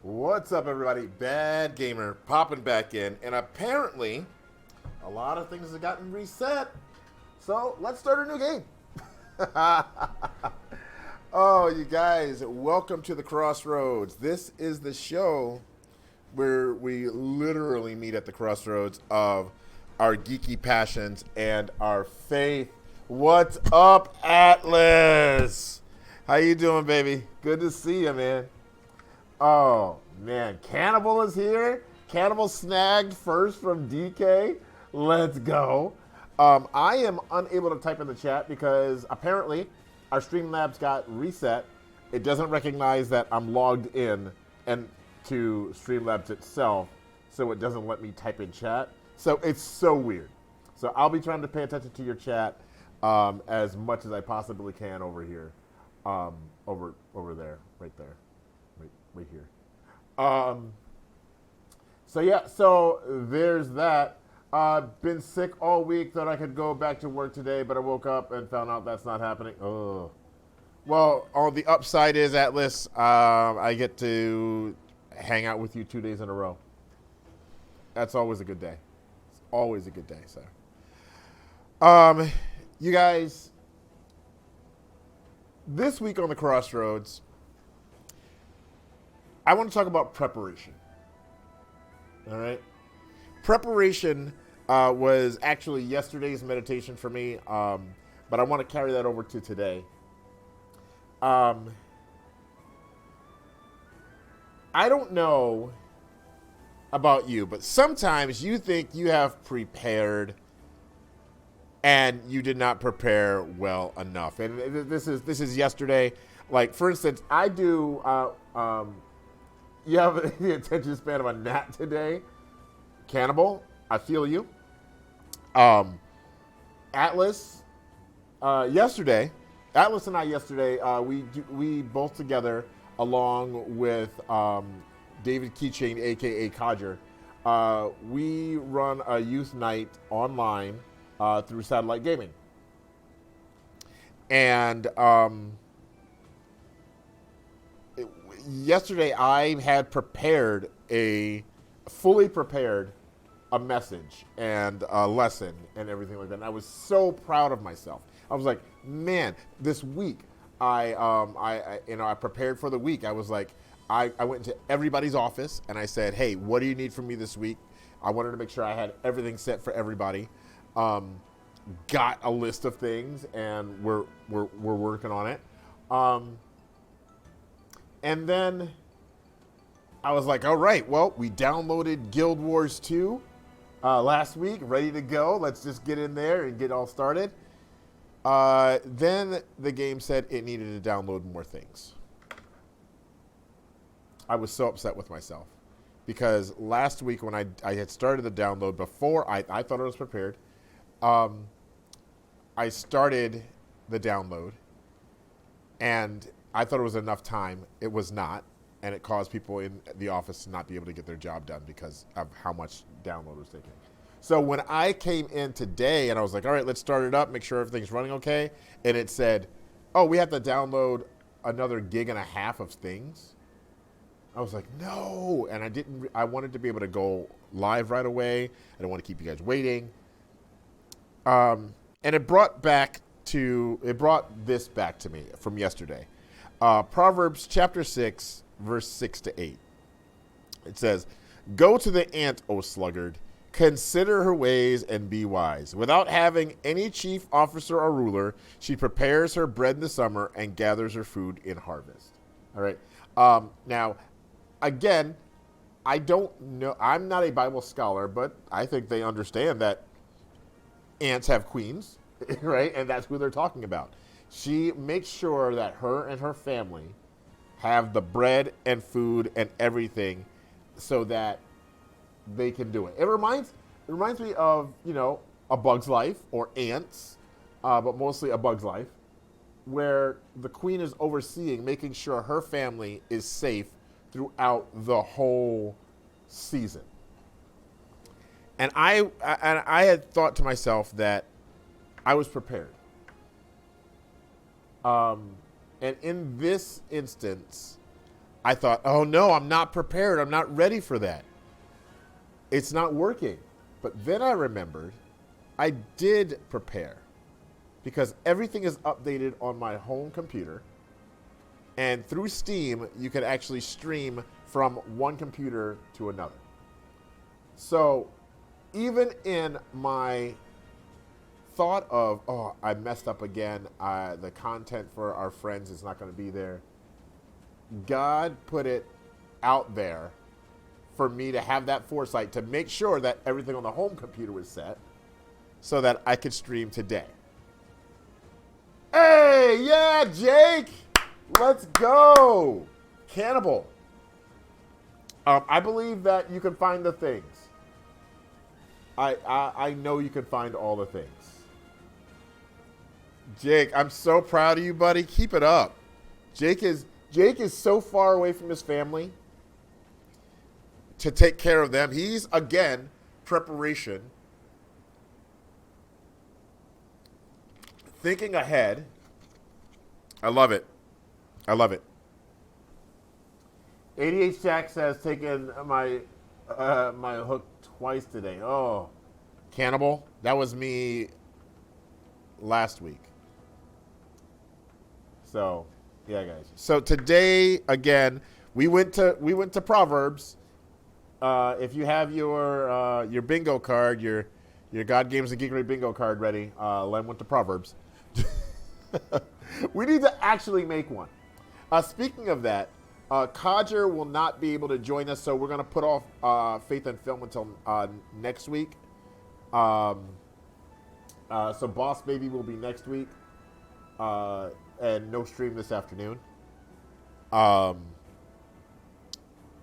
What's up, everybody? Bad Gamer popping back in, and apparently a lot of things have gotten reset. So let's start a new game. Oh, you guys, welcome to the Crossroads. This is the show where we literally meet at the crossroads of our geeky passions and our faith. What's up, Atlas? How you doing, baby? Good to see you, man. Oh, man. Cannibal is here. Cannibal snagged first from DK. Let's go. I am unable to type in the chat because apparently our Streamlabs got reset. It doesn't recognize that I'm logged in and to Streamlabs itself, so it doesn't let me type in chat. So it's so weird. So I'll be trying to pay attention to your chat as much as I possibly can over here. Over there, right there. Right here. So there's that. Been sick all week. Thought I could go back to work today, but I woke up and found out that's not happening. Oh. Well, on the upside is, Atlas, I get to hang out with you 2 days in a row. That's always a good day. It's always a good day. So, you guys, this week on the Crossroads, I want to talk about preparation. All right? Preparation was actually yesterday's meditation for me, but I want to carry that over to today. I don't know about you, but sometimes you think you have prepared and you did not prepare well enough. And this is yesterday. Like, for instance, I do... you have the attention span of a gnat today. Cannibal, I feel you. Atlas, yesterday, Atlas and I yesterday, we both together, along with David Keychain, a.k.a. Codger, we run a youth night online through Satellite Gaming. And yesterday I had fully prepared a message and a lesson and everything like that. And I was so proud of myself. I was like, man, this week I prepared for the week. I was like, I went into everybody's office and I said, hey, what do you need from me this week? I wanted to make sure I had everything set for everybody. Got a list of things and we're working on it. And then I was like, all right, well, we downloaded Guild Wars 2 last week, ready to go. Let's just get in there and get all started. Then the game said it needed to download more things. I was so upset with myself because last week when I had started the download before I thought I was prepared, I started the download and I thought it was enough time. It was not, and it caused people in the office to not be able to get their job done because of how much download was taking. So when I came in today and I was like, all right, let's start it up, make sure everything's running okay, and it said, oh, we have to download another 1.5 gigs of things. I was like, no, and I wanted to be able to go live right away. I don't want to keep you guys waiting. And it brought this back to me from yesterday. Proverbs chapter 6, verse 6 to 8. It says, go to the ant, O sluggard, consider her ways and be wise. Without having any chief officer or ruler, she prepares her bread in the summer and gathers her food in harvest. All right. Now, again, I don't know. I'm not a Bible scholar, but I think they understand that ants have queens, right? And that's who they're talking about. She makes sure that her and her family have the bread and food and everything so that they can do it. It reminds me of, A Bug's Life or Ants, but mostly A Bug's Life, where the queen is overseeing, making sure her family is safe throughout the whole season. And I had thought to myself that I was prepared. And in this instance, I thought, oh no, I'm not prepared. I'm not ready for that. It's not working. But then I remembered I did prepare because everything is updated on my home computer. And through Steam, you can actually stream from one computer to another. So even in my thought of, oh, I messed up again, the content for our friends is not going to be there, God put it out there for me to have that foresight to make sure that everything on the home computer was set so that I could stream today. Hey, yeah, Jake! Let's go! Cannibal. I believe that you can find the things. I know you can find all the things. Jake, I'm so proud of you, buddy. Keep it up. Jake is so far away from his family to take care of them. He's, again, preparation. Thinking ahead. I love it. I love it. 88 Jack says, taken my hook twice today. Oh, Cannibal. That was me last week. So, yeah, guys. So today, again, we went to Proverbs. If you have your bingo card, your God Games and Geekery bingo card ready, Len went to Proverbs. We need to actually make one. Speaking of that, Codger will not be able to join us, so we're going to put off Faith and Film until next week. So Boss Baby will be next week, and no stream this afternoon.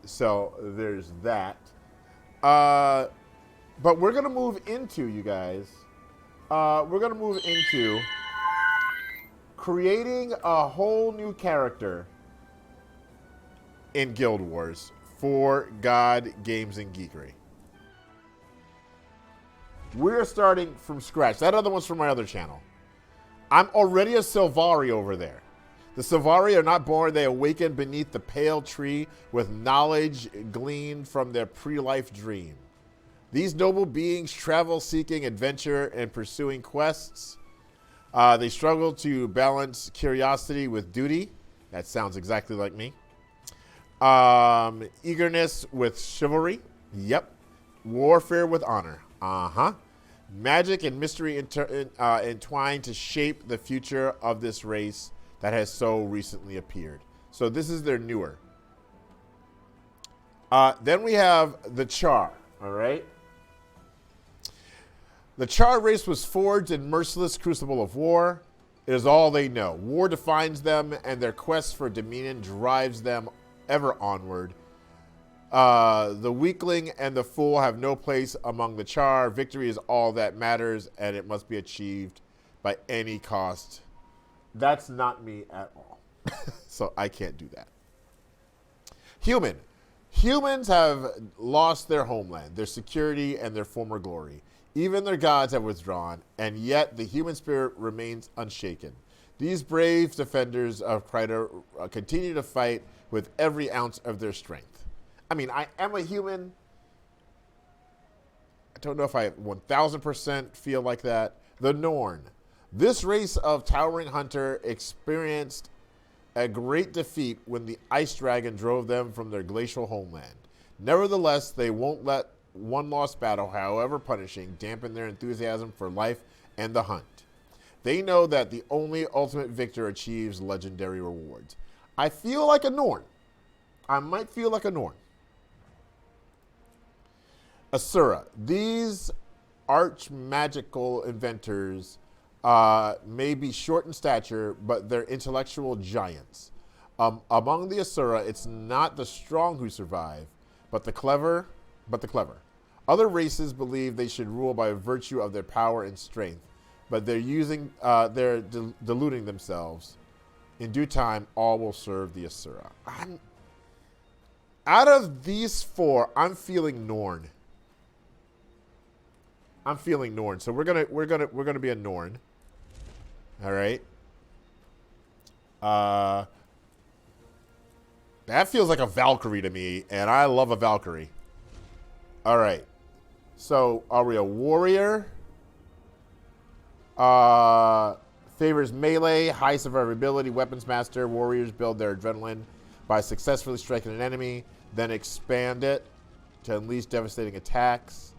So there's that. But we're going to move into, you guys, we're going to move into creating a whole new character in Guild Wars for God, Games, and Geekery. We're starting from scratch. That other one's from my other channel. I'm already a Sylvari over there. The Sylvari are not born. They awaken beneath the pale tree with knowledge gleaned from their pre-life dream. These noble beings travel seeking adventure and pursuing quests. They struggle to balance curiosity with duty. That sounds exactly like me. Eagerness with chivalry. Yep. Warfare with honor. Uh-huh. Magic and mystery entwined to shape the future of this race that has so recently appeared. So this is their newer. Then we have the Char. All right. The Char race was forged in merciless crucible of war. It is all they know. War defines them, and their quest for dominion drives them ever onward. The weakling and the fool have no place among the Char. Victory is all that matters, and it must be achieved by any cost. That's not me at all. So I can't do that. Humans have lost their homeland, their security, and their former glory. Even their gods have withdrawn, and yet the human spirit remains unshaken. These brave defenders of Kryta continue to fight with every ounce of their strength. I mean, I am a human. I don't know if I 1000% feel like that. The Norn. This race of towering hunter experienced a great defeat when the ice dragon drove them from their glacial homeland. Nevertheless, they won't let one lost battle, however punishing, dampen their enthusiasm for life and the hunt. They know that the only ultimate victor achieves legendary rewards. I feel like a Norn. I might feel like a Norn. Asura. These arch-magical inventors may be short in stature, but they're intellectual giants. Among the Asura, it's not the strong who survive, but the clever. Other races believe they should rule by virtue of their power and strength, but they're deluding themselves. In due time, all will serve the Asura. Out of these four, I'm feeling Norn. So we're gonna be a Norn. All right. That feels like a Valkyrie to me, and I love a Valkyrie. All right. So, are we a warrior? Favors melee, high survivability, weapons master. Warriors build their adrenaline by successfully striking an enemy, then expand it to unleash devastating attacks.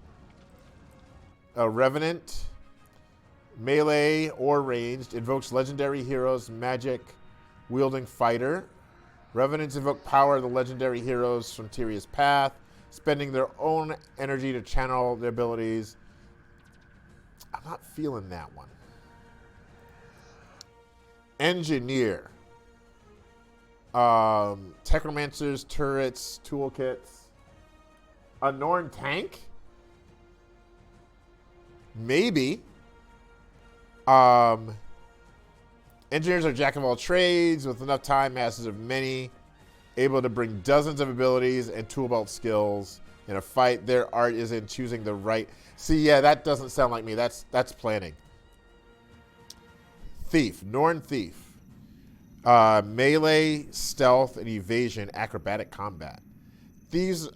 A revenant, melee or ranged, invokes legendary heroes, magic wielding fighter. Revenants invoke power of the legendary heroes from Tyrion's path, spending their own energy to channel their abilities. I'm not feeling that one. Engineer. Technomancers, turrets, toolkits. A Norn tank? Maybe. Engineers are jack of all trades with enough time, masters of many, able to bring dozens of abilities and tool belt skills in a fight. Their art is in choosing the right. See, yeah, that doesn't sound like me. That's planning. Thief, Norn thief. Melee, stealth, and evasion, acrobatic combat. Thieves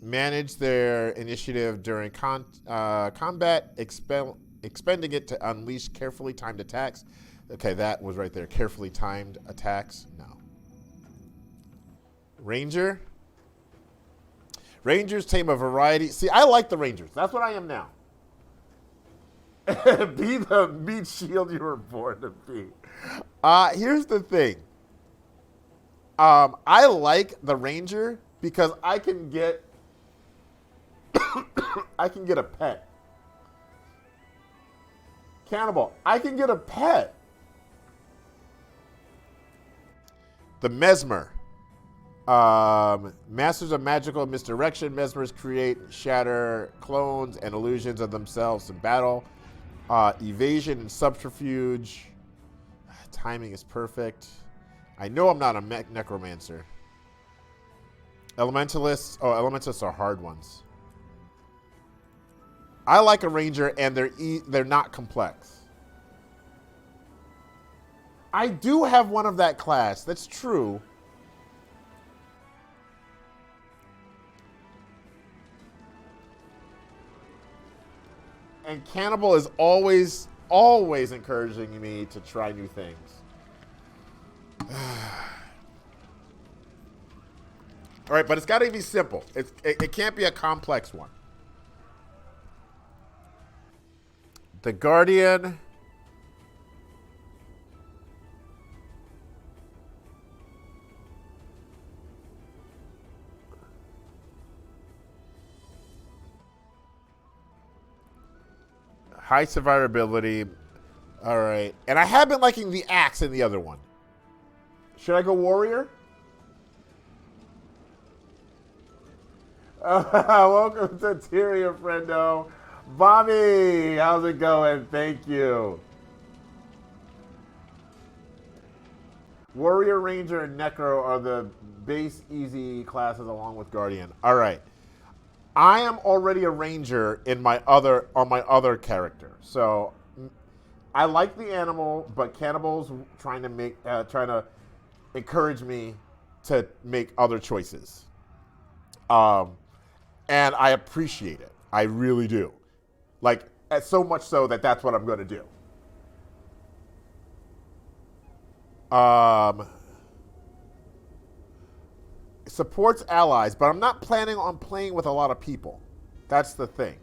manage their initiative during combat, expending it to unleash carefully timed attacks. Okay, that was right there. Carefully timed attacks. No. Ranger. Rangers tame a variety. See, I like the Rangers. That's what I am now. Be the meat shield you were born to be. Here's the thing. I like the Ranger because I can get I can get a pet. Cannibal, I can get a pet. The Mesmer. Masters of magical misdirection. Mesmers create, shatter clones and illusions of themselves in battle. Evasion and subterfuge. Timing is perfect. I know I'm not a necromancer. Elementalists. Oh, elementalists are hard ones. I like a ranger, and they're not complex. I do have one of that class. That's true. And Cannibal is always encouraging me to try new things. All right, but it's got to be simple. It can't be a complex one. The Guardian. High survivability. All right. And I have been liking the axe in the other one. Should I go warrior? Welcome to Tyrion, friendo. Bobby, how's it going? Thank you. Warrior, Ranger, and Necro are the base easy classes along with Guardian. All right. I am already a Ranger on my other character. So I like the animal, but Cannibal's trying to encourage me to make other choices. And I appreciate it. I really do. Like, so much so that's what I'm going to do. Supports allies, but I'm not planning on playing with a lot of people. That's the thing.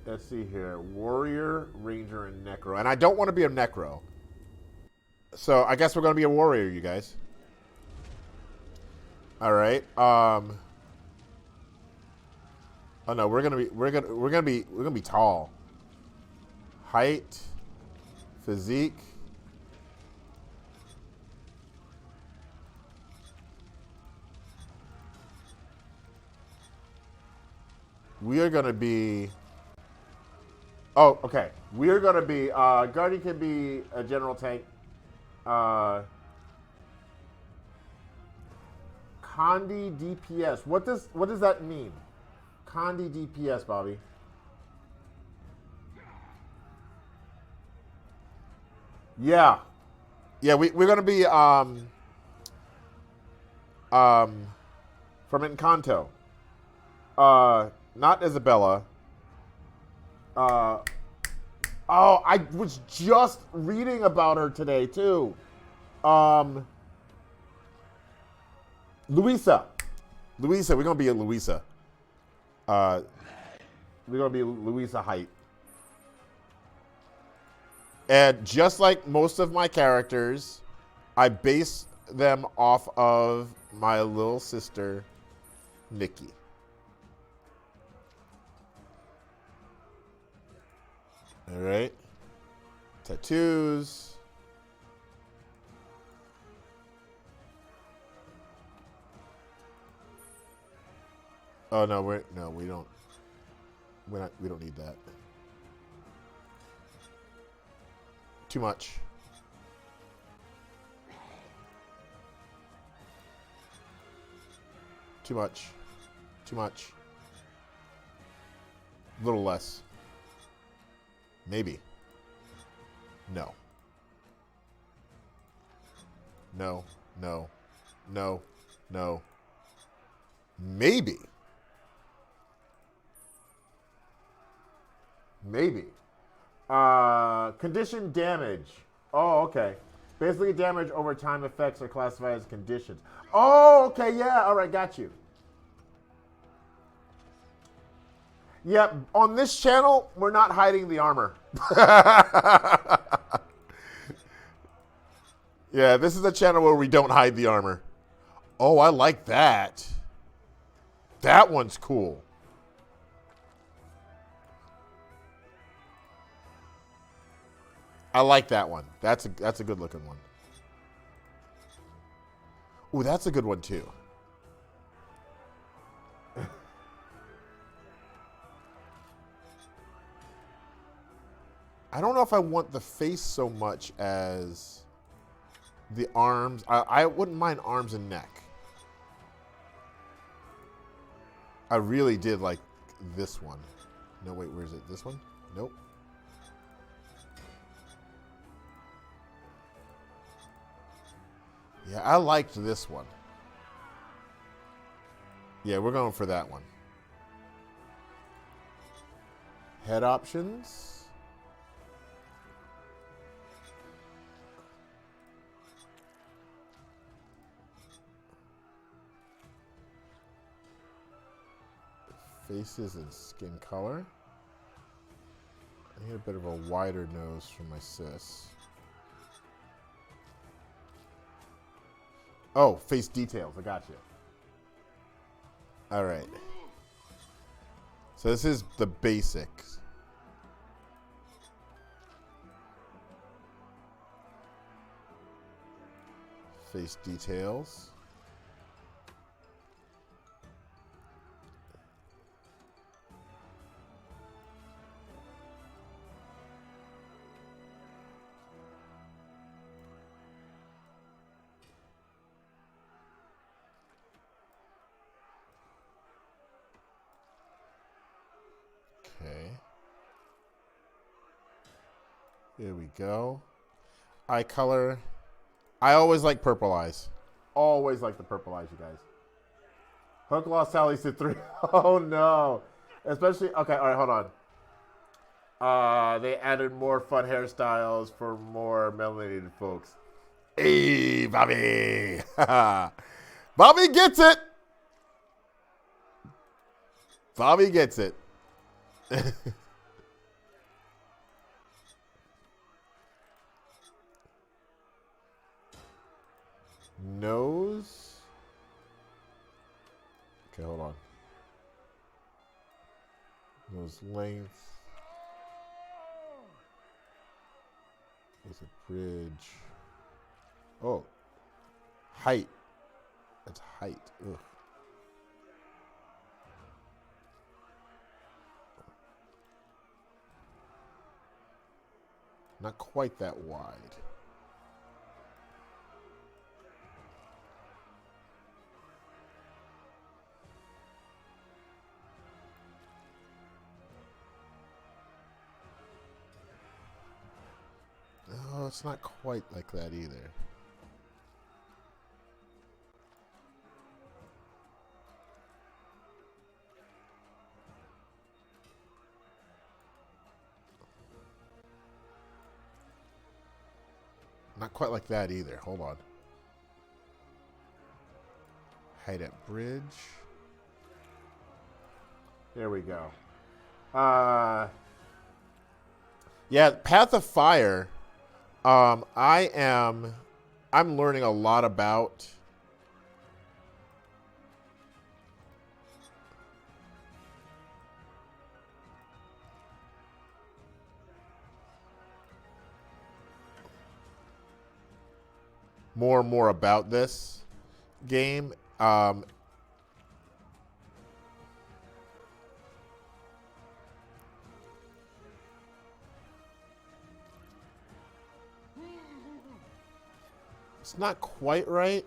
Let's see here. Warrior, Ranger, and Necro. And I don't want to be a Necro. So I guess we're going to be a warrior, you guys. All right. Oh no, we're gonna be tall. Height, physique. We are gonna be. Oh, okay. We are gonna be. Guardian can be a general tank. Condi DPS. What does that mean? Condi DPS, Bobby. Yeah. Yeah, we're going to be um, from Encanto. Not Isabella. Uh, oh, I was just reading about her today, too. Um, Luisa. Luisa, we're going to be a Luisa. Uh, we're going to be Luisa Height. And just like most of my characters, I base them off of my little sister, Nikki. All right. Tattoos. Oh no, we don't we don't need that. Too much. Too much. Too much. A little less. Maybe. No. No. No. No. No. Maybe. Maybe. Condition damage. Oh, okay. Basically, damage over time effects are classified as conditions. Oh, okay, yeah. All right, got you. Yep, on this channel, we're not hiding the armor. Yeah, this is a channel where we don't hide the armor. Oh, I like that. That one's cool. I like that one. That's a good looking one. Ooh, that's a good one too. I don't know if I want the face so much as the arms. I wouldn't mind arms and neck. I really did like this one. No, wait, where is it? This one? Nope. Yeah, I liked this one. Yeah, we're going for that one. Head options. Faces and skin color. I need a bit of a wider nose for my sis. Oh, face details. I got you. All right. So this is the basics. Face details. Okay. Here we go. Eye color. I always like purple eyes. Always like the purple eyes, you guys. Hook lost Sally's to 3. Oh no. Especially, okay, all right, hold on. They added more fun hairstyles for more melanated folks. Hey, Bobby. Bobby gets it. Bobby gets it. Nose. Okay, hold on. Nose length. There's a bridge. Oh. Height. That's height. Ugh. Not quite that wide. it's not quite like that either. Not quite like that either. Hold on. Hide at bridge. There we go. Yeah, Path of Fire. I'm learning a lot about. More and more about this game. It's not quite right.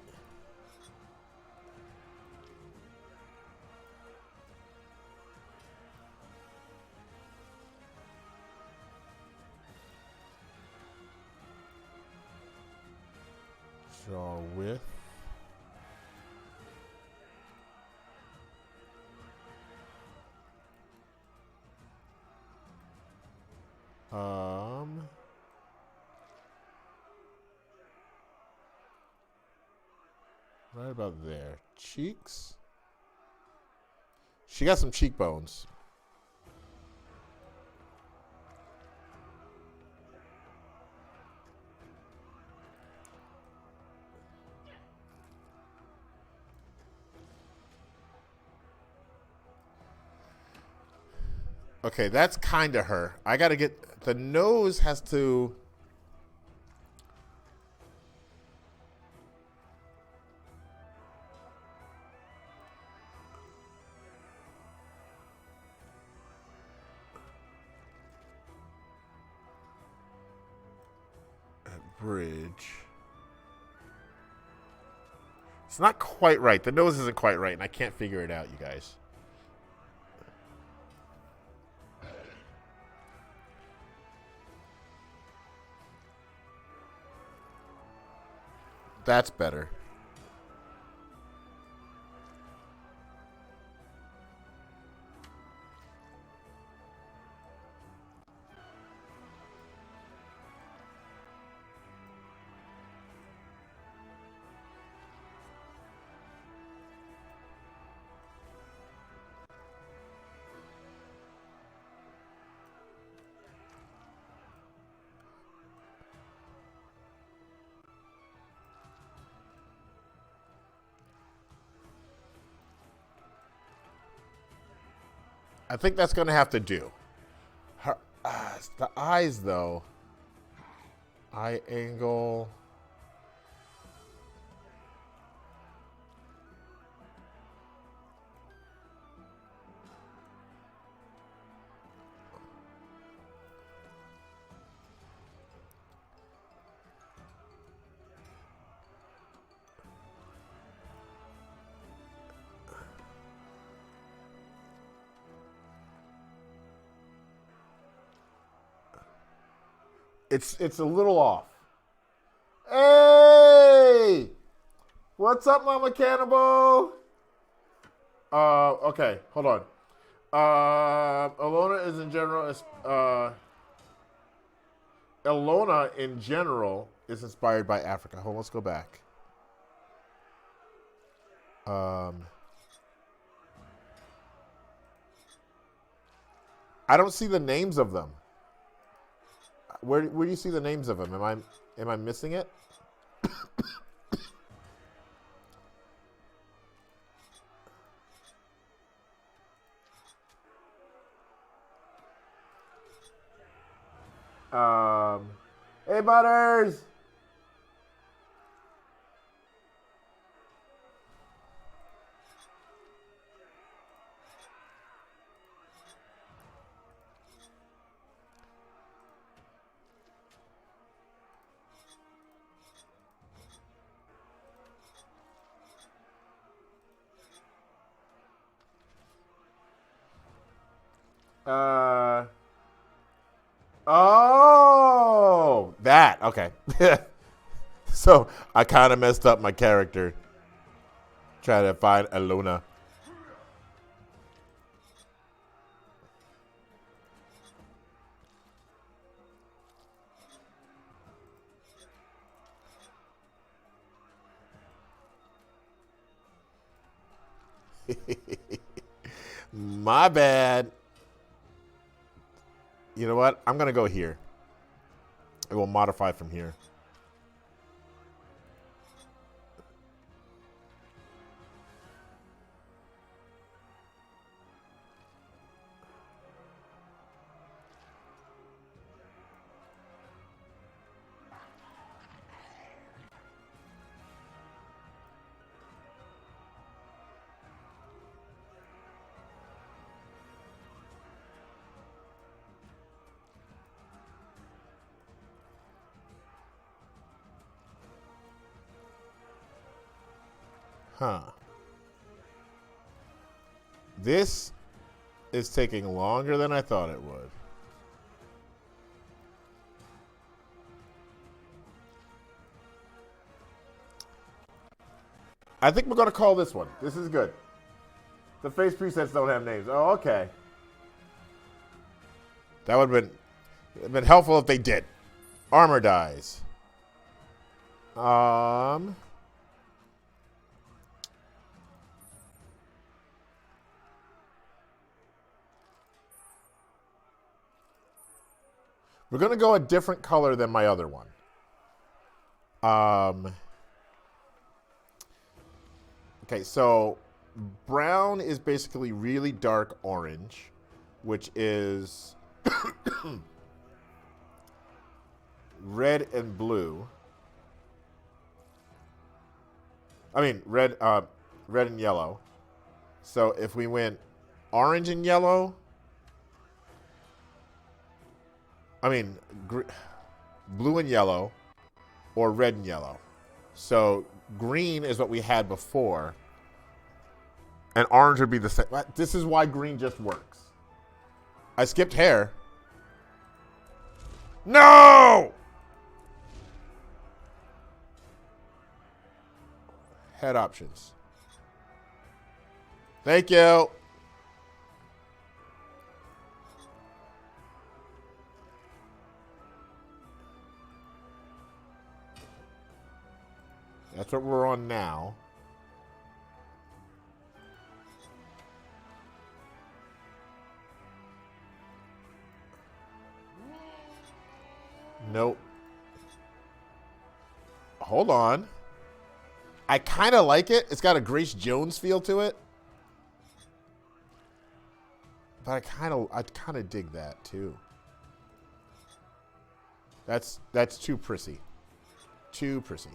Draw width. Right about there. Cheeks. She got some cheekbones. Okay, that's kind of her. I got to get... The nose has to... Bridge. It's not quite right. The nose isn't quite right, and I can't figure it out, you guys. That's better. I think that's going to have to do. Her, the eyes, though. Eye angle. It's a little off. Hey! What's up, Mama Cannibal? Okay, hold on. Elona is in general Elona in general is inspired by Africa. Hold on, let's go back. I don't see the names of them. Where do you see the names of them? Am I missing it? Hey, Butters. Oh, that. that. Okay. So I kind of messed up my character trying to find Alona. My bad. You know what? I'm going to go here. I will modify from here. Huh. This is taking longer than I thought it would. I think we're going to call this one. This is good. The face presets don't have names. Oh, okay. That would have been helpful if they did. Armor dies. We're going to go a different color than my other one. Okay, so brown is basically really dark orange, which is red and blue. I mean, red and yellow. So if we went orange and yellow, blue and yellow, or red and yellow. So green is what we had before, and orange would be the same. This is why green just works. I skipped hair. No! Head options. Thank you. That's what we're on now. Nope. Hold on. I kind of like it. It's got a Grace Jones feel to it. But I kind of dig that too. That's too prissy. Too prissy.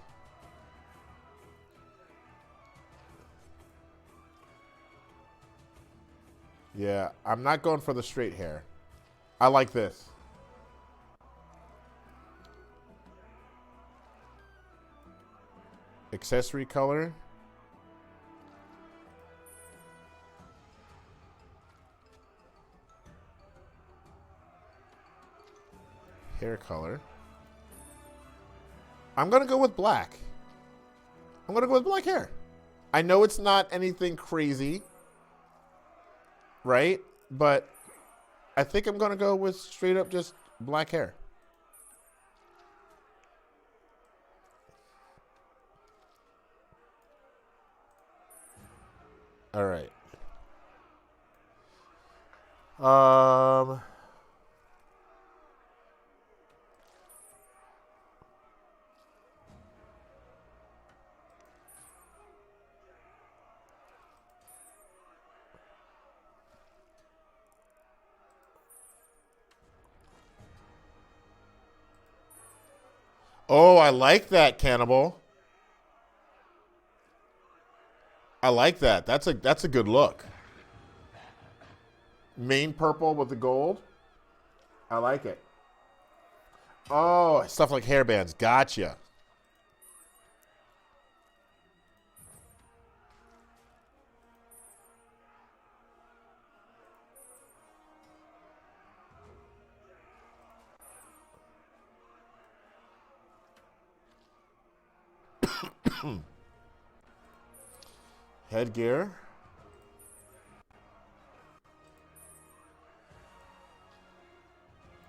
Yeah, I'm not going for the straight hair. I like this. Accessory color. Hair color. I'm going to go with black. I'm going to go with black hair. I know it's not anything crazy, right? But I think I'm going to go with straight up just black hair. All right. Oh, I like that, Cannibal. I like that. That's a good look. Main purple with the gold. I like it. Oh, stuff like hairbands. Gotcha. Headgear.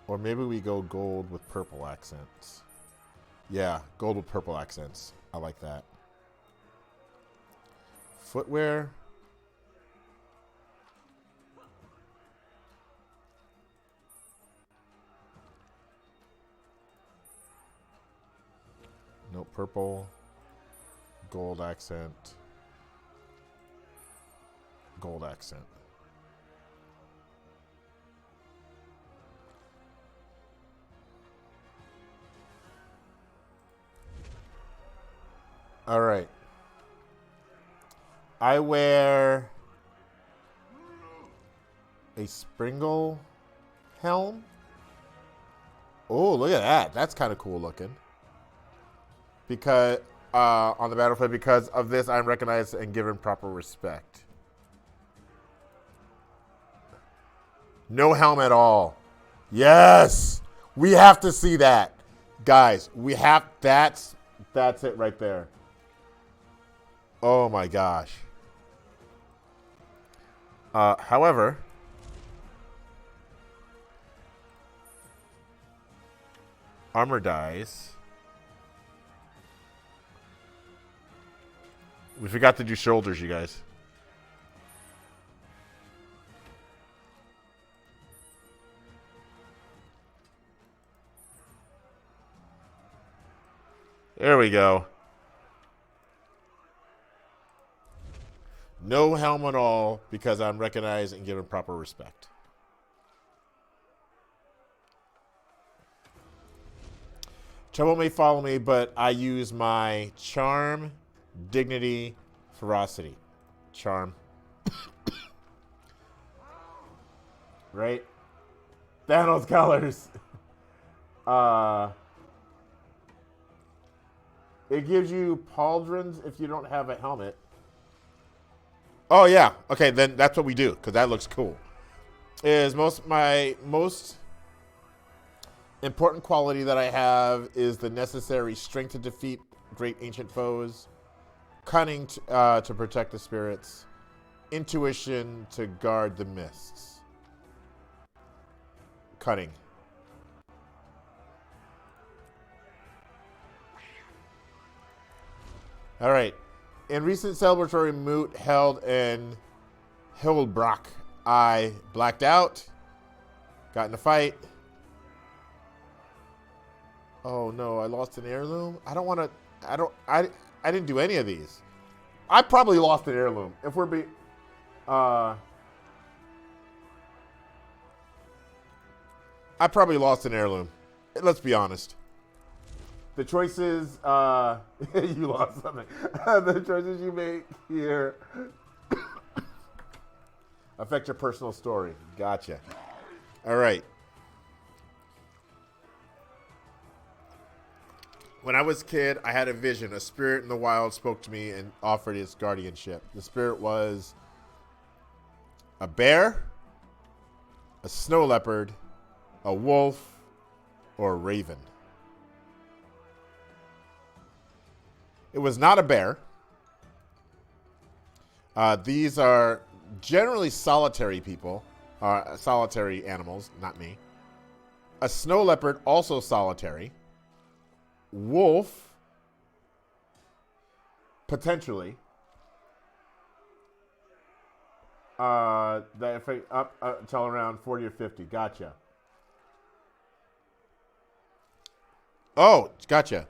Or maybe we go gold with purple accents. Yeah, gold with purple accents. I like that. Footwear. No purple. Gold accent. Gold accent. All right. I wear a Springle helm. Oh, look at that. That's kind of cool looking. Because on the battlefield, because of this, I'm recognized and given proper respect. No helm at all. Yes. We have to see that. Guys, we have that's it right there. Oh my gosh. However, armor dies. We forgot to do shoulders, you guys. There we go. No helm at all because I'm recognized and given proper respect. Trouble may follow me, but I use my charm, dignity, ferocity. Charm. Right? Thanos colors. It gives you pauldrons if you don't have a helmet. Oh, yeah. Okay, then that's what we do, because that looks cool. My most important quality that I have is the necessary strength to defeat great ancient foes, cunning to protect the spirits, intuition to guard the mists. Cunning. All right. In recent celebratory moot held in Hildbrock, I blacked out, got in a fight. Oh no, I lost an heirloom. I didn't do any of these. I probably lost an heirloom. If we're I probably lost an heirloom. Let's be honest. The choices, you lost something. The choices you make here affect your personal story. Gotcha. All right. When I was a kid, I had a vision. A spirit in the wild spoke to me and offered its guardianship. The spirit was a bear, a snow leopard, a wolf, or a raven. It was not a bear. These are generally solitary people, solitary animals, not me. A snow leopard, also solitary. Wolf, potentially. That effect up until around 40 or 50. Gotcha. Oh, gotcha.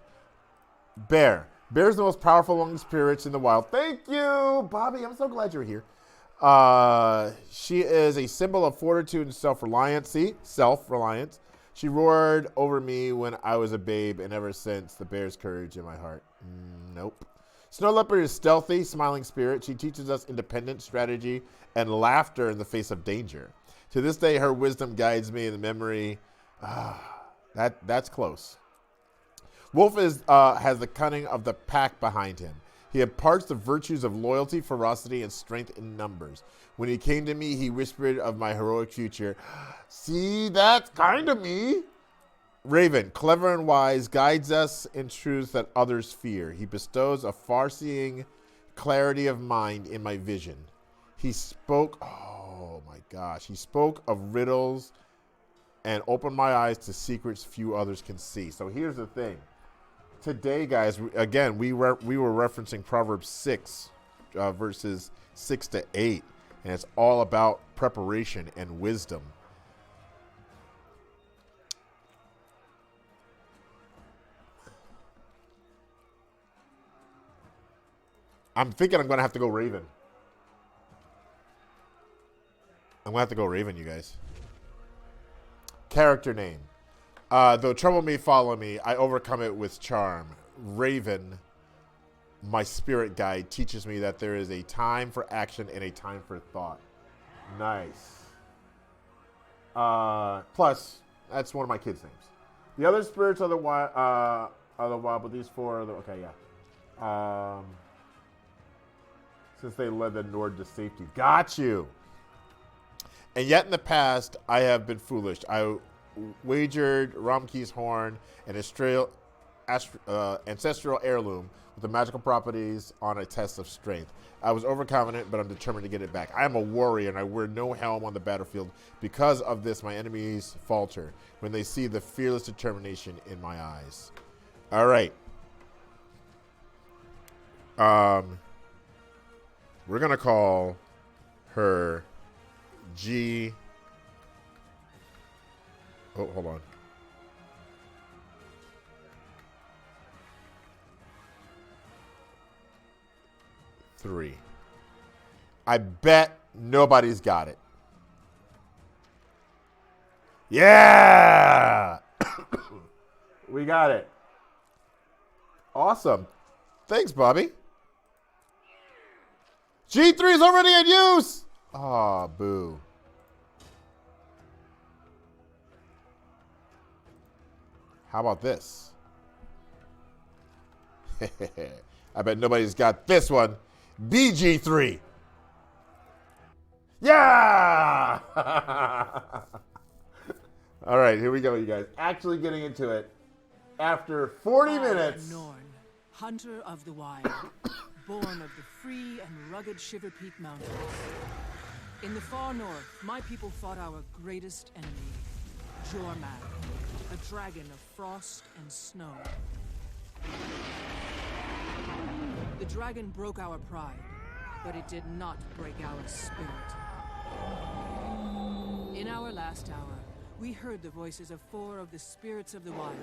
Bear. Bear's the most powerful among the spirits in the wild. Thank you, Bobby. I'm so glad you're here. She is a symbol of fortitude and self-reliance. See? Self-reliance. She roared over me when I was a babe, and ever since, the bear's courage in my heart. Nope. Snow Leopard is stealthy, smiling spirit. She teaches us independence, strategy, and laughter in the face of danger. To this day, her wisdom guides me in the memory. That's close. Wolf has the cunning of the pack behind him. He imparts the virtues of loyalty, ferocity, and strength in numbers. When he came to me, he whispered of my heroic future. See, that's kind of me. Raven, clever and wise, guides us in truths that others fear. He bestows a far-seeing clarity of mind in my vision. He spoke, oh my gosh, he spoke of riddles and opened my eyes to secrets few others can see. So here's the thing. Today, guys, again, we were referencing Proverbs 6, verses 6 to 8, and it's all about preparation and wisdom. I'm thinking I'm going to have to go Raven. I'm going to have to go Raven, you guys. Character name. Though trouble may follow me, I overcome it with charm. Raven, my spirit guide, teaches me that there is a time for action and a time for thought. Nice. Plus, that's one of my kids' names. The other spirits are the wild, but these four are the... Okay, yeah. Since they led the Nord to safety. Got you. And yet in the past, I have been foolish. I wagered Ramke's horn, an ancestral heirloom with the magical properties on a test of strength. I was overconfident, but I'm determined to get it back. I am a warrior, and I wear no helm on the battlefield. Because of this, my enemies falter when they see the fearless determination in my eyes. All right. We're going to call her G. Oh, hold on. Three. I bet nobody's got it. Yeah! We got it. Awesome. Thanks, Bobby. G3 is already in use! Aw, boo. How about this? I bet nobody's got this one. BG3. Yeah! All right, here we go, you guys. Actually getting into it. After 40 minutes. Norn, hunter of the wild. Born of the free and rugged Shiver Peak Mountains. In the far north, my people fought our greatest enemy, Jormag, a dragon of frost and snow. The dragon broke our pride, but it did not break our spirit. In our last hour, we heard the voices of 4 of the spirits of the wild: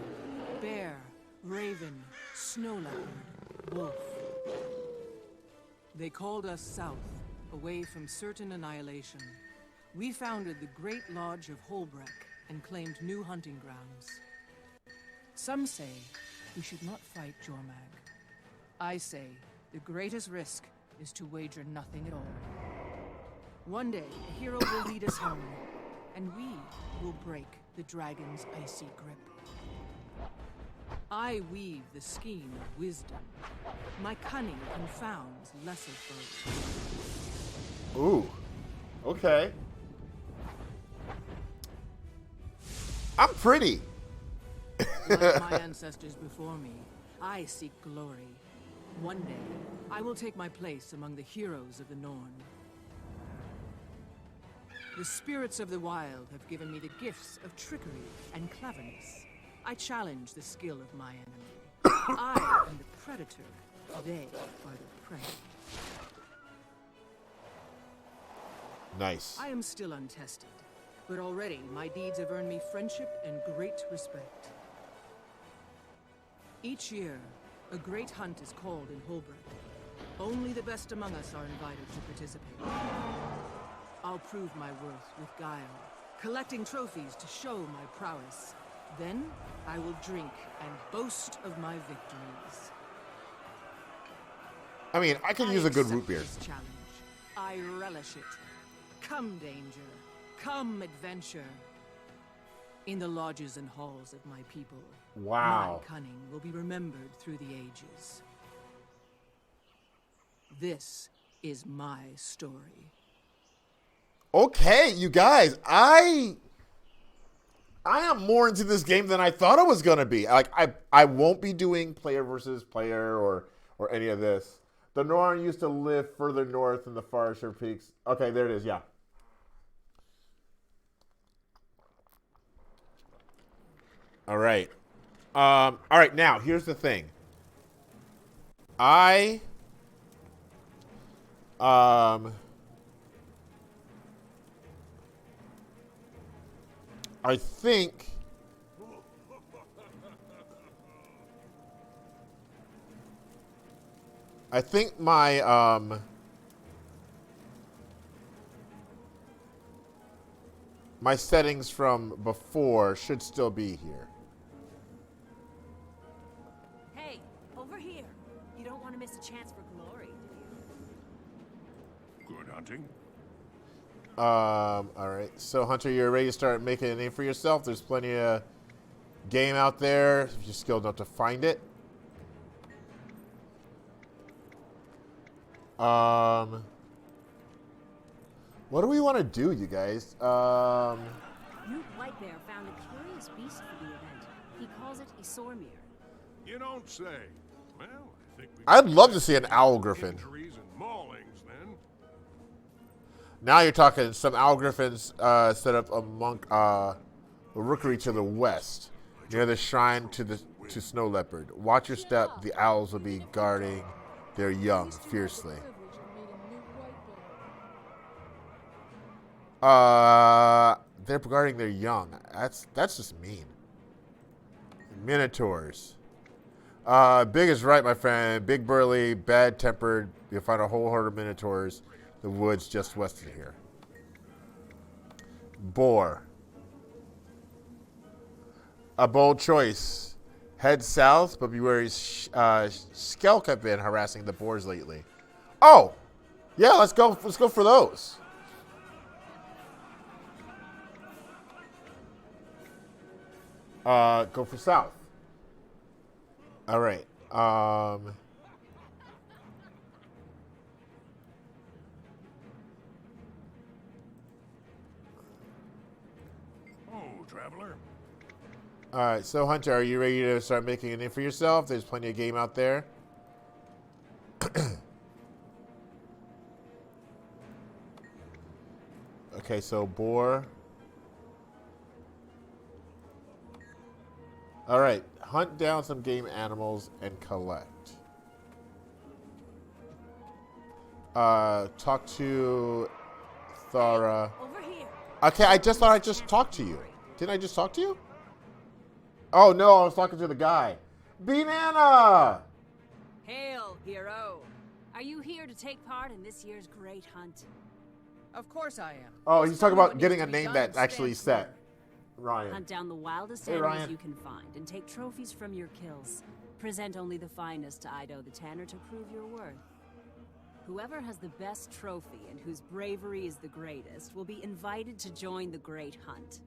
bear, raven, snow leopard, wolf. They called us south, away from certain annihilation. We founded the Great Lodge of Holbreck and claimed new hunting grounds. Some say we should not fight Jormag. I say the greatest risk is to wager nothing at all. One day, a hero will lead us home, and we will break the dragon's icy grip. I weave the skein of wisdom. My cunning confounds lesser foes. Ooh. Okay. I'm pretty. Like my ancestors before me, I seek glory. One day, I will take my place among the heroes of the Norn. The spirits of the wild have given me the gifts of trickery and cleverness. I challenge the skill of my enemy. I am the predator. They are the prey. Nice. I am still untested, but already my deeds have earned me friendship and great respect. Each year, a great hunt is called in Holbrook. Only the best among us are invited to participate. I'll prove my worth with guile, collecting trophies to show my prowess. Then, I will drink and boast of my victories. I mean, I could use a good root beer. This challenge. I relish it. Come danger, come adventure. In the lodges and halls of my people, Wow. my cunning will be remembered through the ages. This is my story. Okay, you guys, I I am more into this game than I thought I was gonna be. Like I won't be doing player versus player or any of this. The Norn used to live further north in the Forester Peaks. Okay, there it is. Yeah. All right. All right. Now here's the thing. I um. I think my settings from before should still be here. Hey, over here. You don't want to miss a chance for glory, do you? Good hunting. All right. So Hunter, you're ready to start making a name for yourself. There's plenty of game out there if you're skilled enough to find it. What do we want to do, you guys? Newt Whitebear found a curious beast for the event. He calls it a Sormir. You don't say. Well, I think we I'd love to see an owl griffin. injuries and maulings then. Now you're talking. Some owl griffins set up among a rookery to the west, near the shrine to Snow Leopard. Watch your step. The owls will be guarding their young fiercely. They're guarding their young. That's just mean. Minotaurs. Big is right, my friend. Big, burly, bad-tempered. You'll find a whole herd of minotaurs in the woods just west of here. Boar. A bold choice. Head south, but beware. Skelk have been harassing the boars lately. Oh, yeah. Let's go. Let's go for those. Go for south. All right. Oh, traveler. All right. So, Hunter, are you ready to start making a name for yourself? There's plenty of game out there. Okay. So, boar. All right. Hunt down some game animals and collect. Talk to Thara. Over here. Okay, I just thought I just talked to you. Didn't I just talk to you? Oh, no, I was talking to the guy. Banana! Hail, hero. Are you here to take part in this year's great hunt? Of course I am. Oh, Just he's tell talking me about what getting needs a to be name done that's and actually stand set. Ryan. Hunt down the wildest Hey, animals Ryan. you can find and take trophies from your kills. Present only the finest to Ido the Tanner to prove your worth. Whoever has the best trophy and whose bravery is the greatest will be invited to join the great hunt.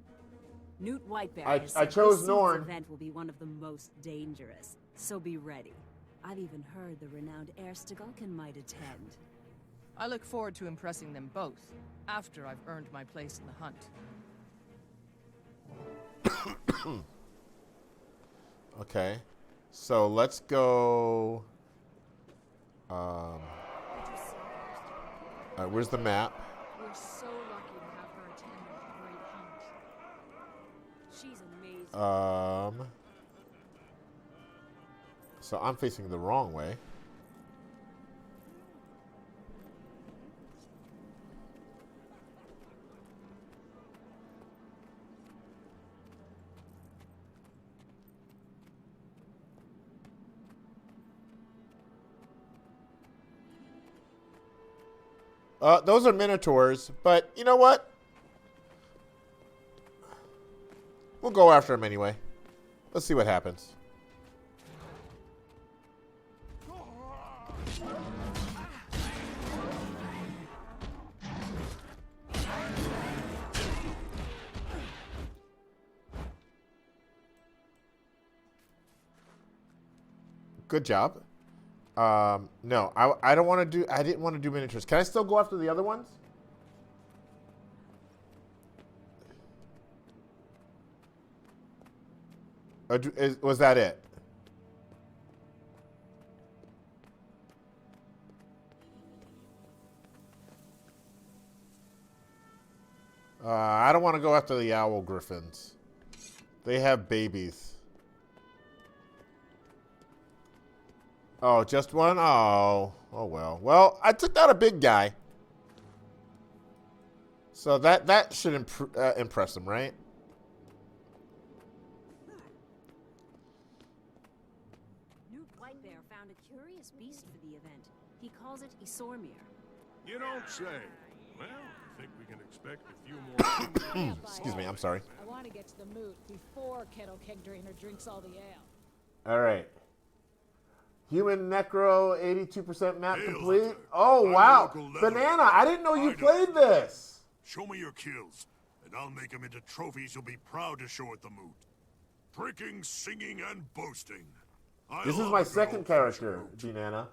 Newt Whitebear has I said chose this Norn. year's event will be one of the most dangerous, so be ready. I've even heard the renowned heir Stegulkin might attend. I look forward to impressing them both after I've earned my place in the hunt. Okay. So let's go. Where's the map? We're so lucky to have her attend our great hunt. She's amazing. So I'm facing the wrong way. Those are minotaurs, but you know what? We'll go after them anyway. Let's see what happens. Good job. No, I don't want to do. I didn't want to do miniatures. Can I still go after the other ones? Was that it? I don't want to go after the owl griffins. They have babies. Oh, just one? Oh. Oh, well. Well, I took out a big guy. So that should impress him, right? Newt Whitebear found a curious beast for the event. He calls it Isormir. You don't say. Well, I think we can expect a few more. Excuse me, I'm sorry. I want to get to the moot before Kettle Keg Drainer drinks all the ale. All right. Human Necro, 82% map Hail, complete. Hunter. Oh, I'm wow. local leather. Banana, I didn't know you played this. Show me your kills, and I'll make them into trophies you'll be proud to show at the moot. Pricking, singing, and boasting. I This is love my a good second old-fashioned character, moot. Banana.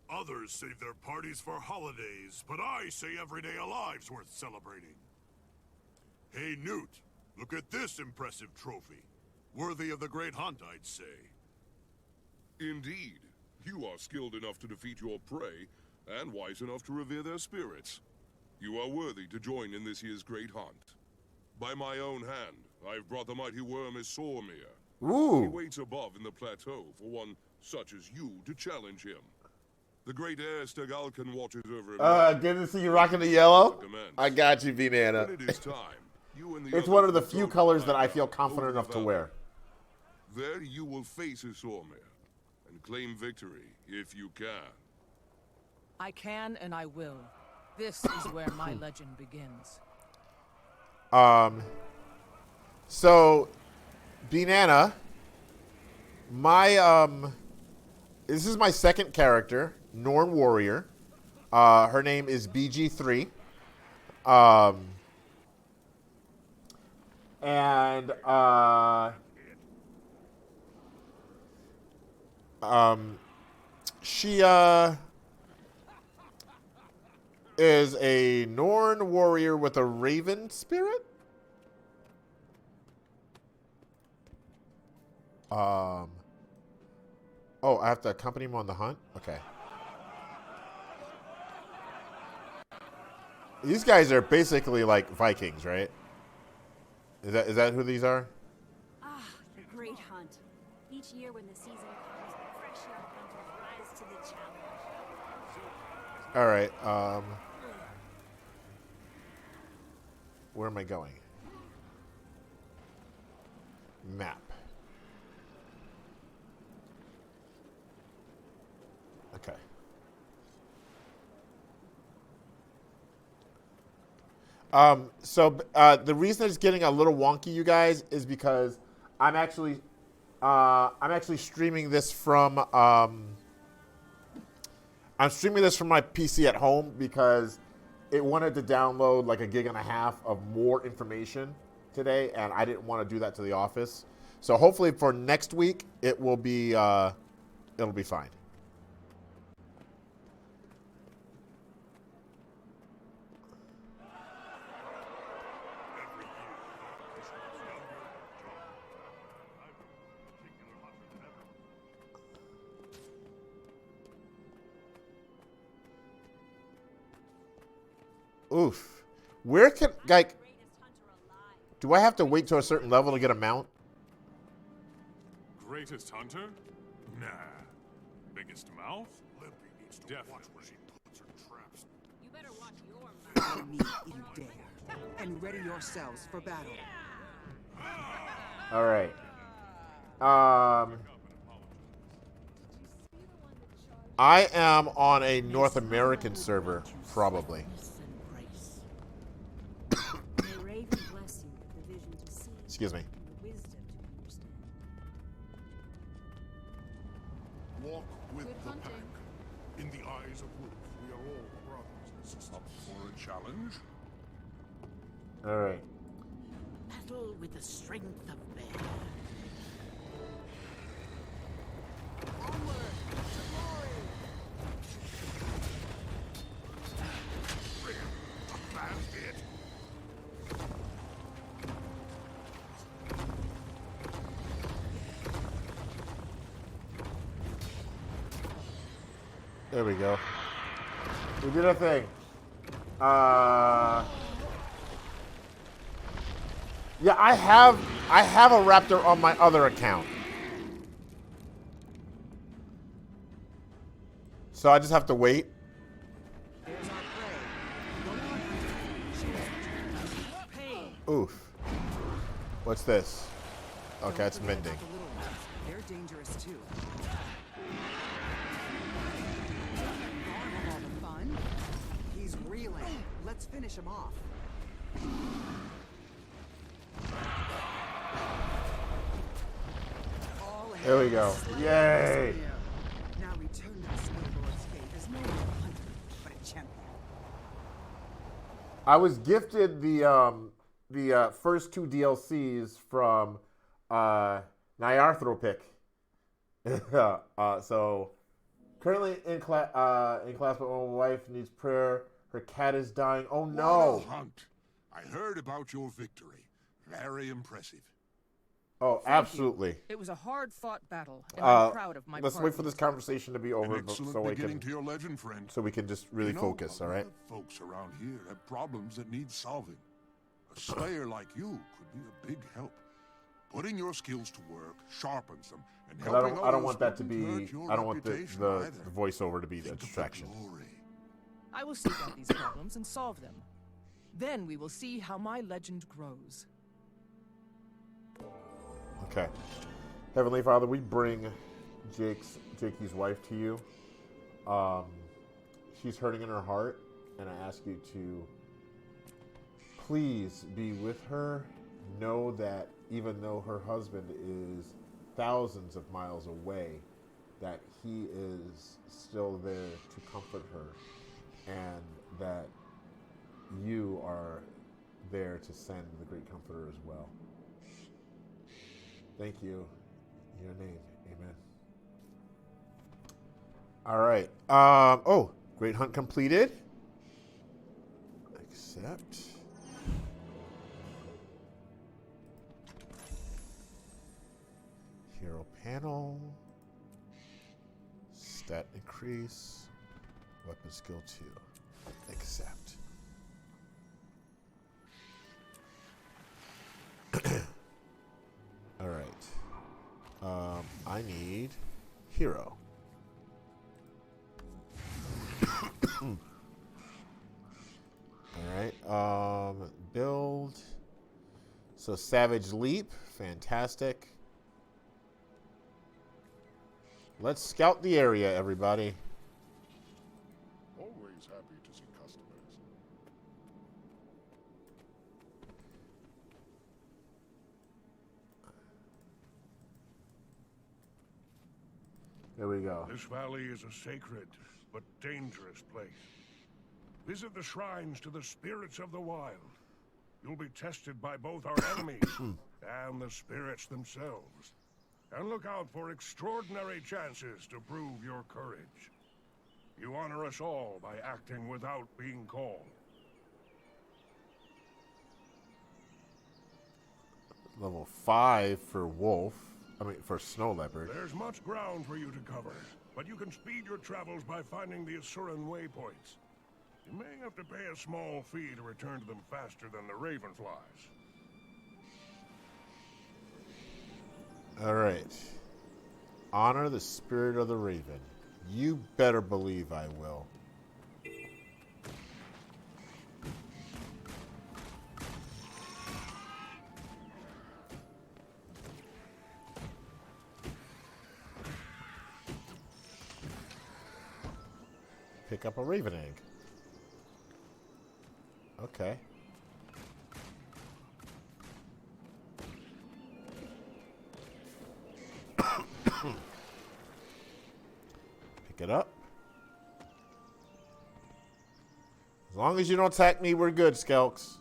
Others save their parties for holidays, but I say every day alive's worth celebrating. Hey, Newt, look at this impressive trophy. Worthy of the great hunt, I'd say. Indeed. You are skilled enough to defeat your prey, and wise enough to revere their spirits. You are worthy to join in this year's great hunt. By my own hand, I've brought the mighty worm Isormir. He Ooh. waits above in the plateau for one such as you to challenge him. The great heir Stegalkin watches over him. Good to see you rocking the yellow. Commence. I got you, Banana. When it is time, you and the It's others one of the will few go colors to that I find feel out confident over enough the to valley. wear. There you will face Isormir and claim victory if you can. I can and I will. This is where my legend begins. So, Banana, this is my second character, Norn Warrior. Her name is BG3. She is a Norn warrior with a raven spirit. Oh, I have to accompany him on the hunt? Okay. These guys are basically like Vikings, right? Is that who these are? Ah, the great hunt. Each year when the season comes, fresh young hunters rise to the challenge. All right. Where am I going? Map. Okay. So the reason it's getting a little wonky, you guys, is because I'm actually streaming this from I'm streaming this from my PC at home because it wanted to download like 1.5 gigs of more information today, and I didn't want to do that to the office. So hopefully for next week it will be it'll be fine. Oof. Where can, like, do I have to wait to a certain level to get a mount? Greatest hunter? Nah. Biggest mouth? Lippy needs to watch where she puts her traps. You better watch your mouth. Meet in dare, and ready yourselves for battle. All right. I am on a North American server, probably. May Raven bless you with the vision to see. Excuse me. And the wisdom to understand. Walk with Good the hunting. pack. In the eyes of Wolf, we are all brothers and sisters. Up for a challenge? All right. Battle with the strength of bear. There we go. We did a thing. Yeah, I have a raptor on my other account. So I just have to wait. There's our prey. Oof. What's this? Okay, it's Don't forget mending. about the little ones. They're dangerous too. Gone of all the fun. He's reeling. Let's finish him off. All There we hail go. the Slayer Yay! of Despair. Now return to the Snowlord's fate as no more a hunter, but a champion. I was gifted the first 2 DLCs from Nyarthropic. So currently in class, but my wife needs prayer. Her cat is dying. Oh no! What a hunt! I heard about your victory. Very impressive. Oh, Thank you. absolutely. It was a hard-fought battle, and I'm proud of my Let's wait for this partners. conversation to be An over, excellent so we beginning can to your legend, friend. just really You know, focus. a All lot right. of folks around here have problems that need solving. A slayer like you could be a big help. Putting your skills to work sharpens them, and But helping I don't others want that to wouldn't be. hurt your I don't want the reputation either. voiceover to be a Think of the distraction. glory. I will seek out these problems and solve them. Then we will see how my legend grows. Okay. Heavenly Father, we bring Jakey's wife to you. She's hurting in her heart, and I ask you to please be with her. Know that even though her husband is thousands of miles away, that he is still there to comfort her, and that you are there to send the great comforter as well. Thank you. In your name, amen. All right. Oh, great hunt completed. Accept. Hero panel. Stat increase. Weapon skill 2. Accept. All right. I need hero. All right. Build. So Savage Leap, fantastic. Let's scout the area, everybody. Always happy to see customers. There we go. This valley is a sacred but dangerous place. Visit the shrines to the spirits of the wild. You'll be tested by both our enemies and the spirits themselves. And look out for extraordinary chances to prove your courage. You honor us all by acting without being called. Level 5 for wolf. For snow leopard. There's much ground for you to cover, but you can speed your travels by finding the Asuran waypoints. You may have to pay a small fee to return to them faster than the Ravenflies. All right. Honor the spirit of the raven. You better believe I will. Pick up a raven egg. Okay. Pick it up. As long as you don't attack me, we're good, Skelks.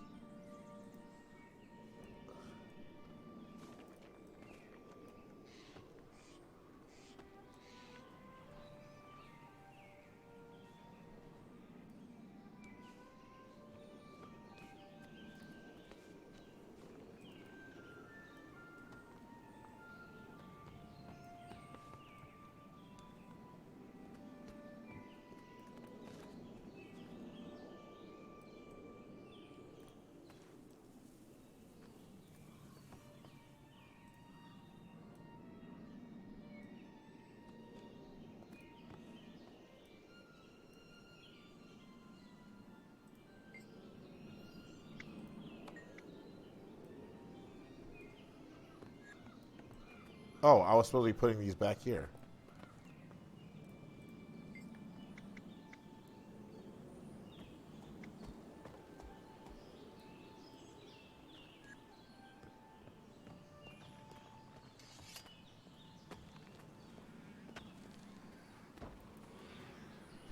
Oh, I was supposed to be putting these back here.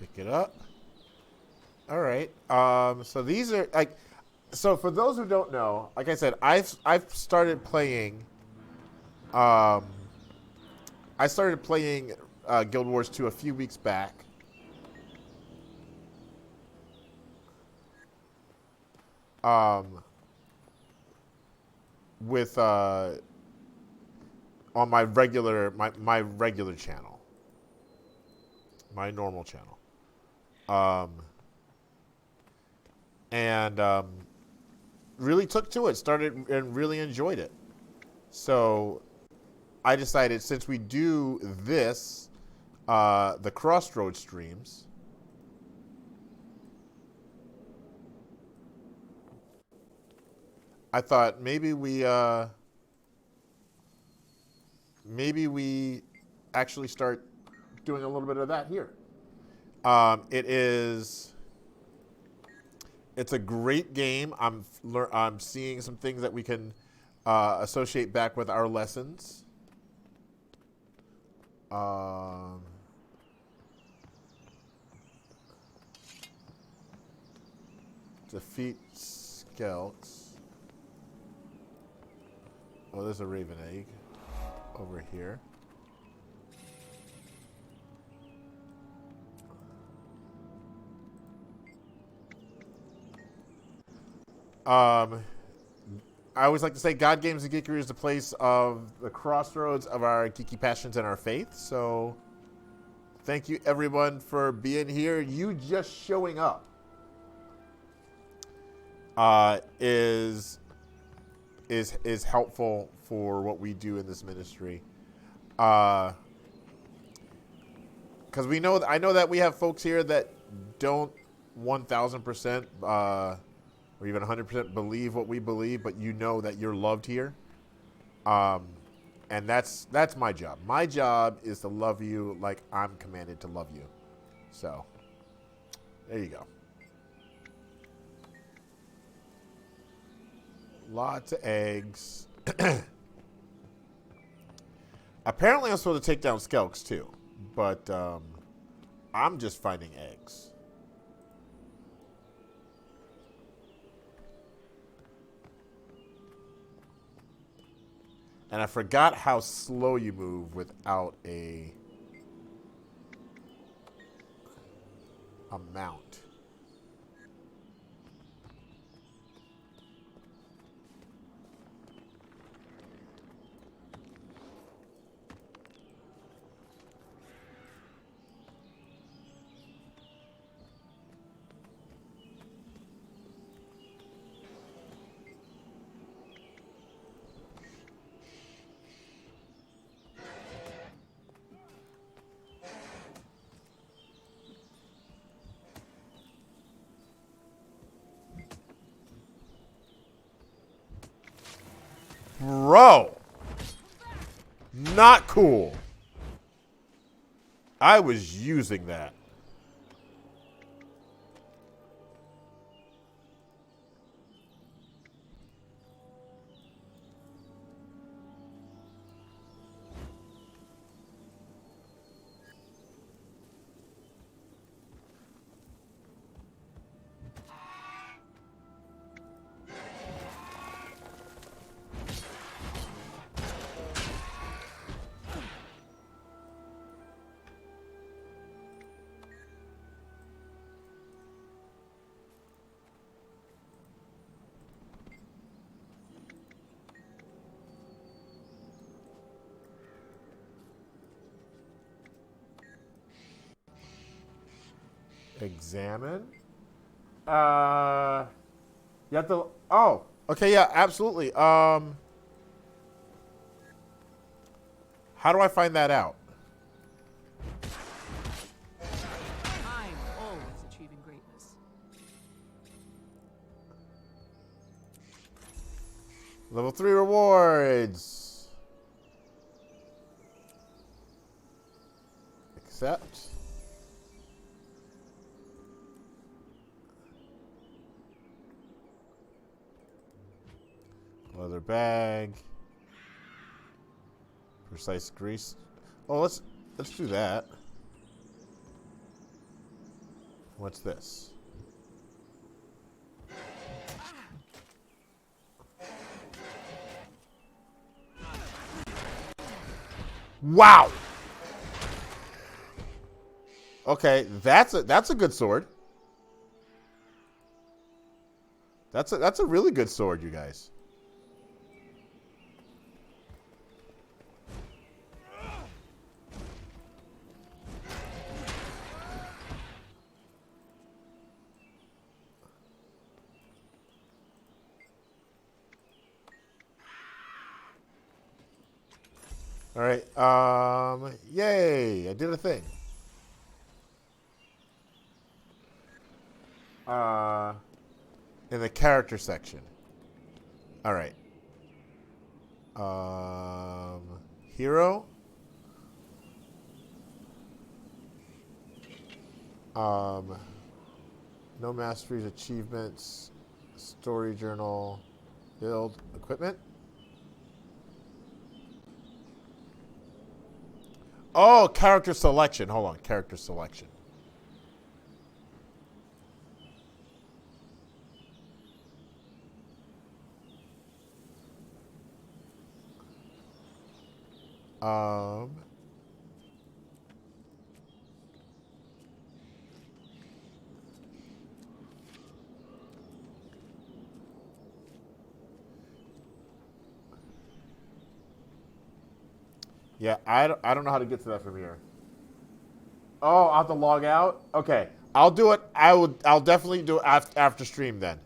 Pick it up. All right. So these are like. So for those who don't know, like I said, I've started playing. I started playing Guild Wars 2 a few weeks back. With on my regular my regular channel, my normal channel, and really took to it, started and really enjoyed it. So I decided, since we do this, the Crossroads streams, I thought maybe we actually start doing a little bit of that here. It's a great game. I'm seeing some things that we can associate back with our lessons. Defeat Skelks. Oh, there's a Raven Egg over here. I always like to say God Games and Geekery is the place of the crossroads of our geeky passions and our faith. So thank you, everyone, for being here. You just showing up is helpful for what we do in this ministry. Because I know that we have folks here that don't 1,000% or even 100% believe what we believe, but you know that you're loved here. And that's my job. My job is to love you like I'm commanded to love you. So, there you go. Lots of eggs. Apparently I'm supposed to take down skelks too, but I'm just finding eggs. And I forgot how slow you move without a mount. Bro, not cool. I was using that. Examine. You have to. Oh, okay, yeah, absolutely. How do I find that out? I'm always achieving greatness. Level 3 rewards. Accept. Leather bag. Precise grease. Oh, let's do that. What's this? Wow. Okay, that's a good sword. That's a really good sword, you guys. All right. Yay! I did a thing. In the character section. All right. Hero. No masteries, achievements, story journal, build, equipment. Oh, character selection. Hold on, character selection. Yeah, I don't know how to get to that from here. Oh, I'll have to log out? Okay. I'll do it. I'll definitely do it after stream then.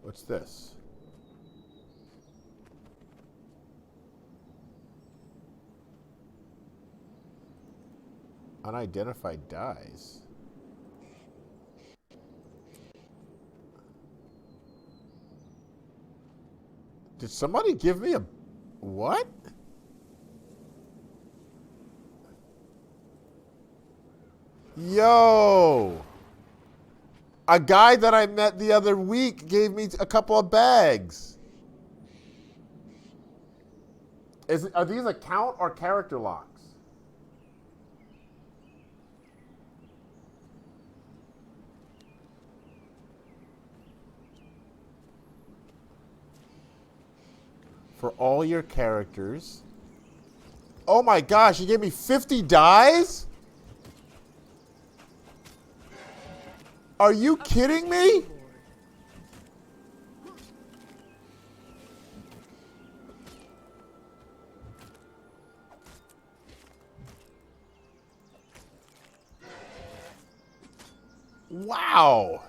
What's this? Unidentified dies. Did somebody give me a... What? Yo! A guy that I met the other week gave me a couple of bags. Are these account or character locks? For all your characters. Oh my gosh, he gave me 50 dies? Are you kidding me? Wow.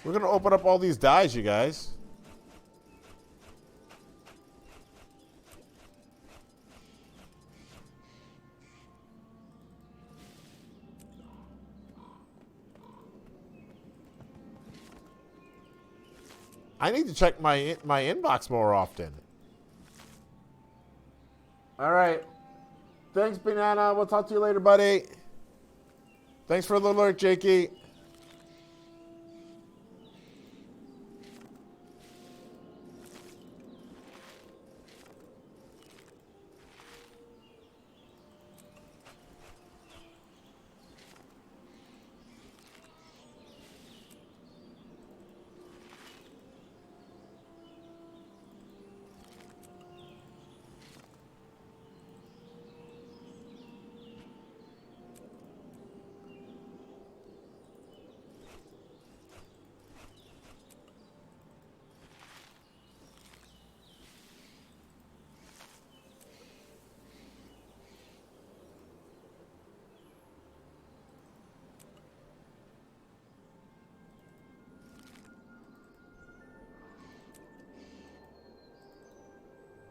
We're going to open up all these dies, you guys. I need to check my inbox more often. All right. Thanks, Banana. We'll talk to you later, buddy. Thanks for the alert, Jakey.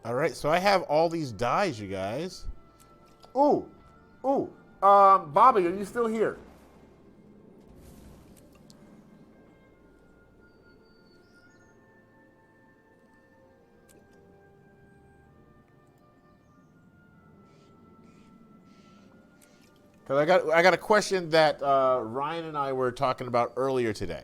All right, so I have all these dies, you guys. Ooh. Ooh. Bobby, are you still here? Because I got a question that Ryan and I were talking about earlier today.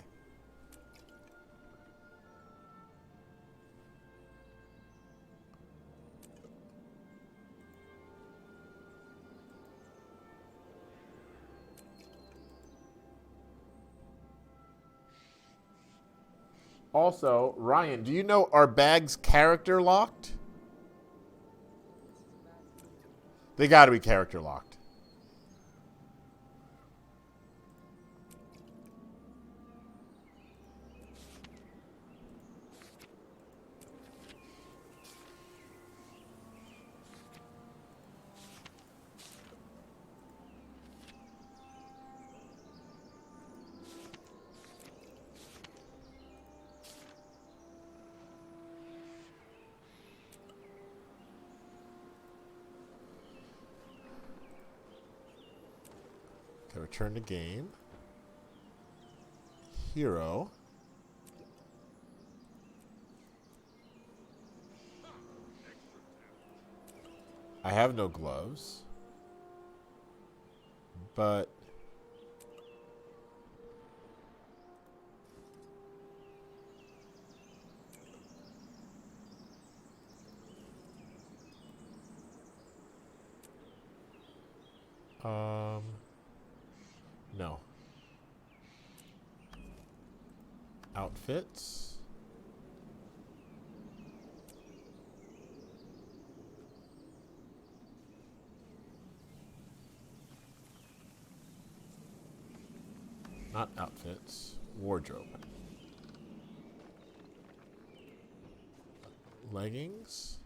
Also, Ryan, do you know are bags character locked? They got to be character locked. Okay, return to game. Hero. I have no gloves. But no. Outfits. Not outfits. Wardrobe. Leggings.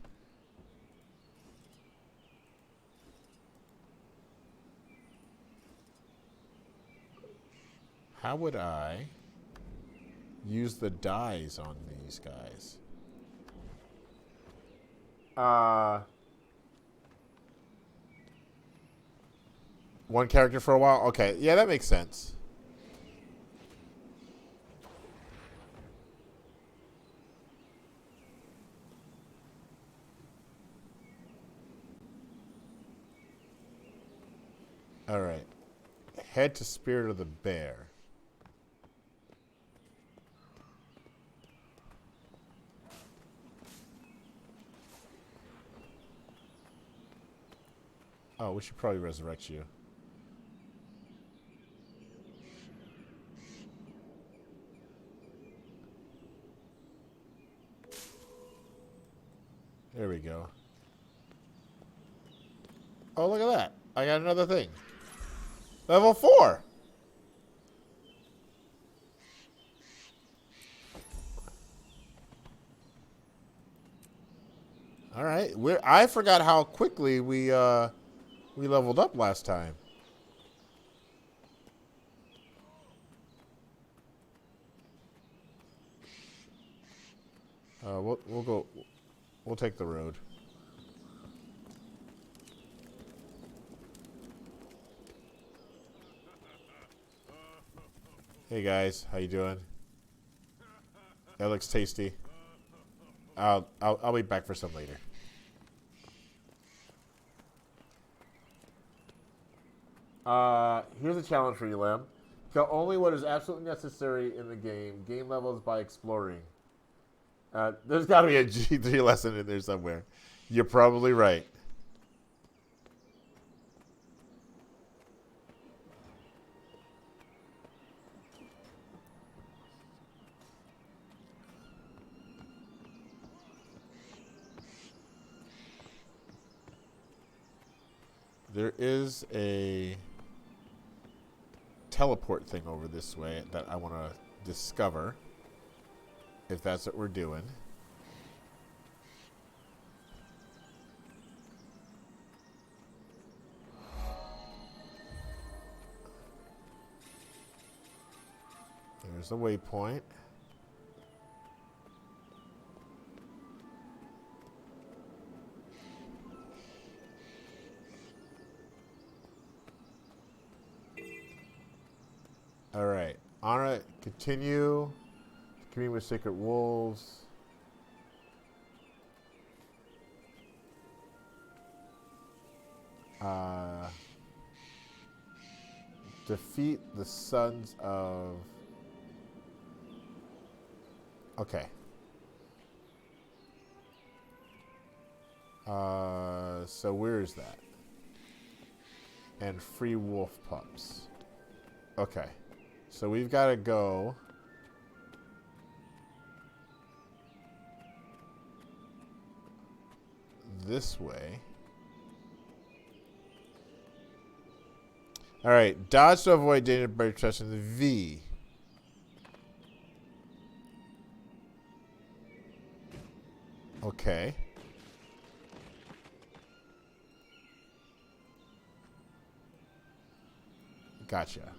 How would I use the dyes on these guys? One character for a while? Okay, yeah, that makes sense. All right. Head to Spirit of the Bear. Oh, we should probably resurrect you. There we go. Oh, look at that. I got another thing. Level 4. All right. I forgot how quickly we leveled up last time. We'll take the road. Hey guys, how you doing? That looks tasty. I'll be back for some later. Here's a challenge for you, Lamb. Kill only what is absolutely necessary in the game. Gain levels by exploring. There's got to be a G3 lesson in there somewhere. You're probably right. There is a teleport thing over this way that I want to discover. If that's what we're doing. There's the waypoint. Honor, continue. Commune with sacred wolves. Defeat the sons of... Okay. So where is that? And free wolf pups. Okay. So we've got to go... this way. All right, dodge to avoid danger by pressing the V. Okay. Gotcha.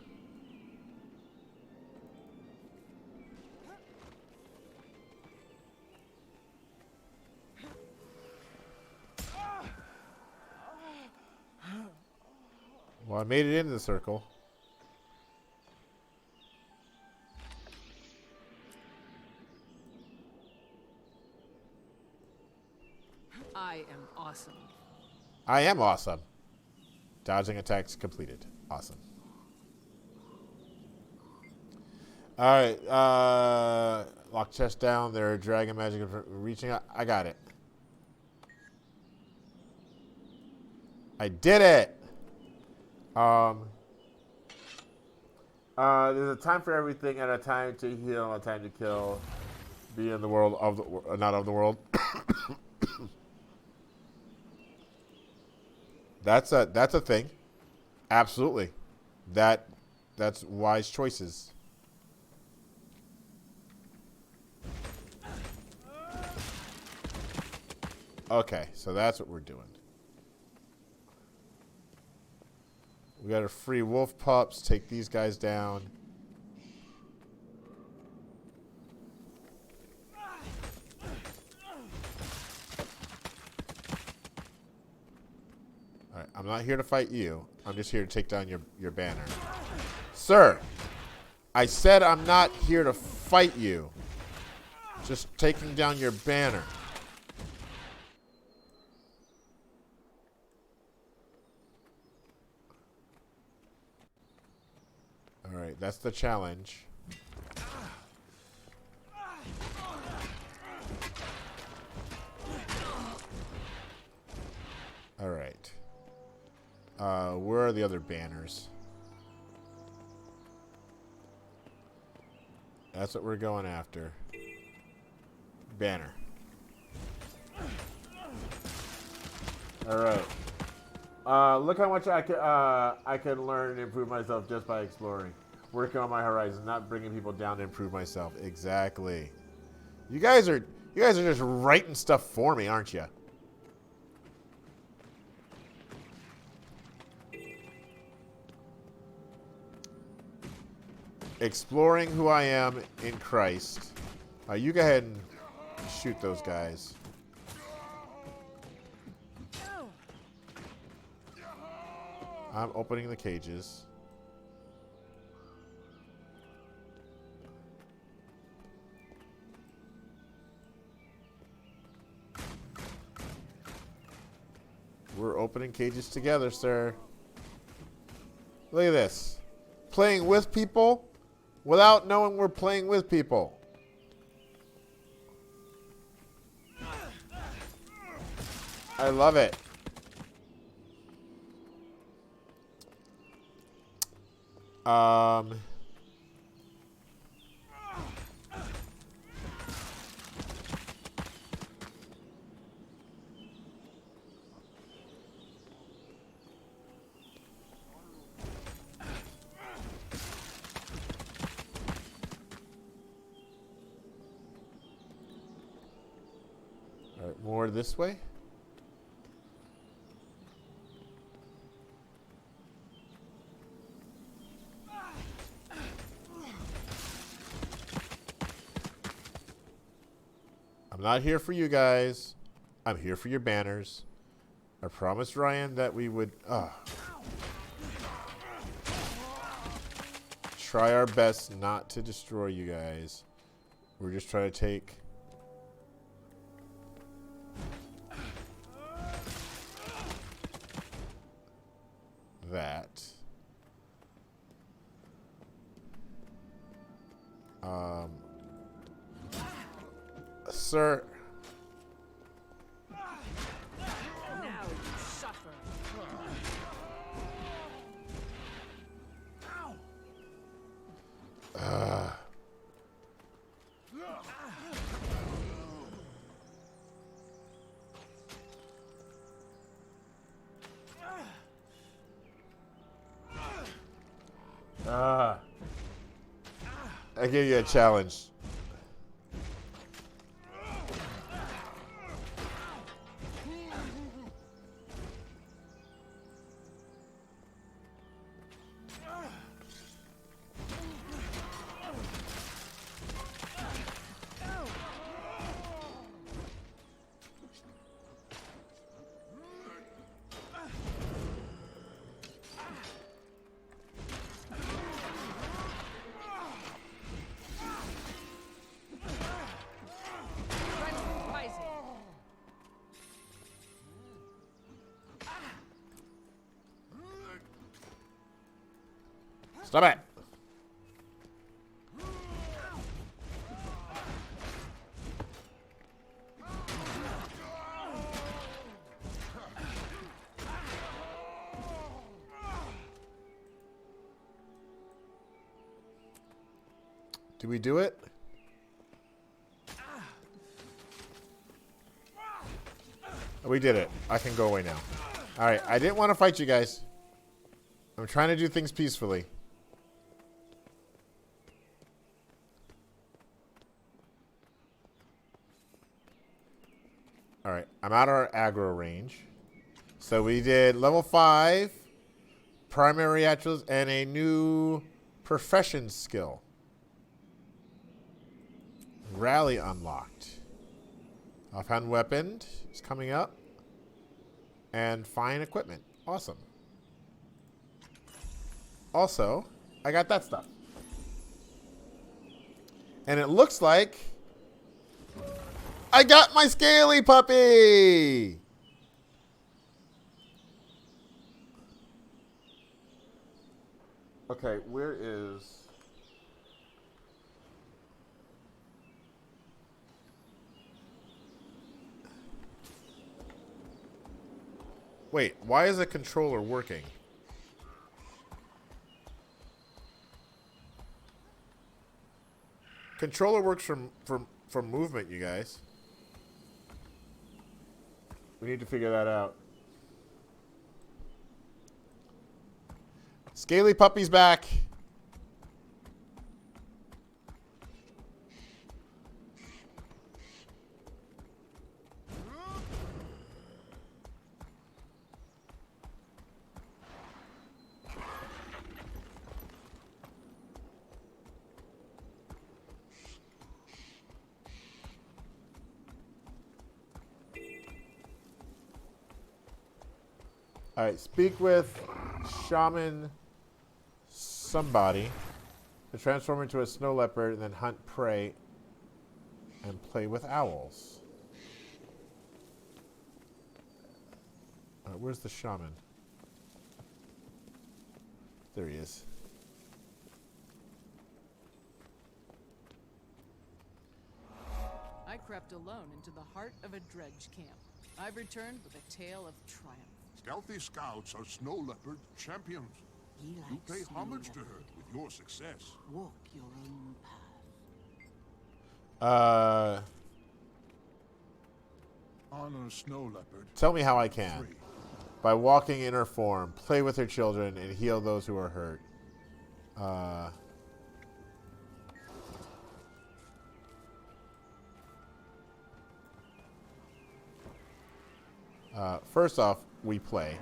Well, I made it into the circle. I am awesome. I am awesome. Dodging attacks completed. Awesome. Alright, lock chest down. There are dragon magic reaching out. I got it. I did it! There's a time for everything and a time to heal and a time to kill. Be in the world of the, not of the world. That's a thing. Absolutely. That's wise choices. Okay, so that's what we're doing. We got our free wolf pups. Take these guys down. Alright, I'm not here to fight you. I'm just here to take down your banner. Sir! I said I'm not here to fight you. Just taking down your banner. Alright, that's the challenge. Alright. Where are the other banners? That's what we're going after. Banner. Alright. Look how much I can learn and improve myself just by exploring. Working on my horizons, not bringing people down to improve myself. Exactly. You guys are just writing stuff for me, aren't you? Exploring who I am in Christ. You go ahead and shoot those guys. I'm opening the cages. We're opening cages together, sir. Look at this. Playing with people without knowing we're playing with people. I love it. All right, more this way. I'm not here for you guys. I'm here for your banners. I promised Ryan that we would try try our best not to destroy you guys. We're just trying to take... that. Sir... Now you suffer. I give you a challenge. Stop it! Do we do it? We did it. I can go away now. Alright, I didn't want to fight you guys. I'm trying to do things peacefully. Alright, I'm out of our aggro range. So we did level 5, primary attributes, and a new profession skill. Rally unlocked. Offhand weapon is coming up. And fine equipment. Awesome. Also, I got that stuff. And it looks like I got my scaly puppy! Okay, where is... Wait, why is the controller working? Controller works from movement, you guys. We need to figure that out. Scaly puppy's back. All right, speak with shaman somebody to transform into a snow leopard and then hunt prey and play with owls. Where's the shaman? There he is. I crept alone into the heart of a dredge camp. I've returned with a tale of triumph. Stealthy scouts are snow leopard champions. You pay homage to her with your success. Walk your own path. Honor snow leopard. Tell me how I can. By walking in her form, play with her children, and heal those who are hurt. First off, we play.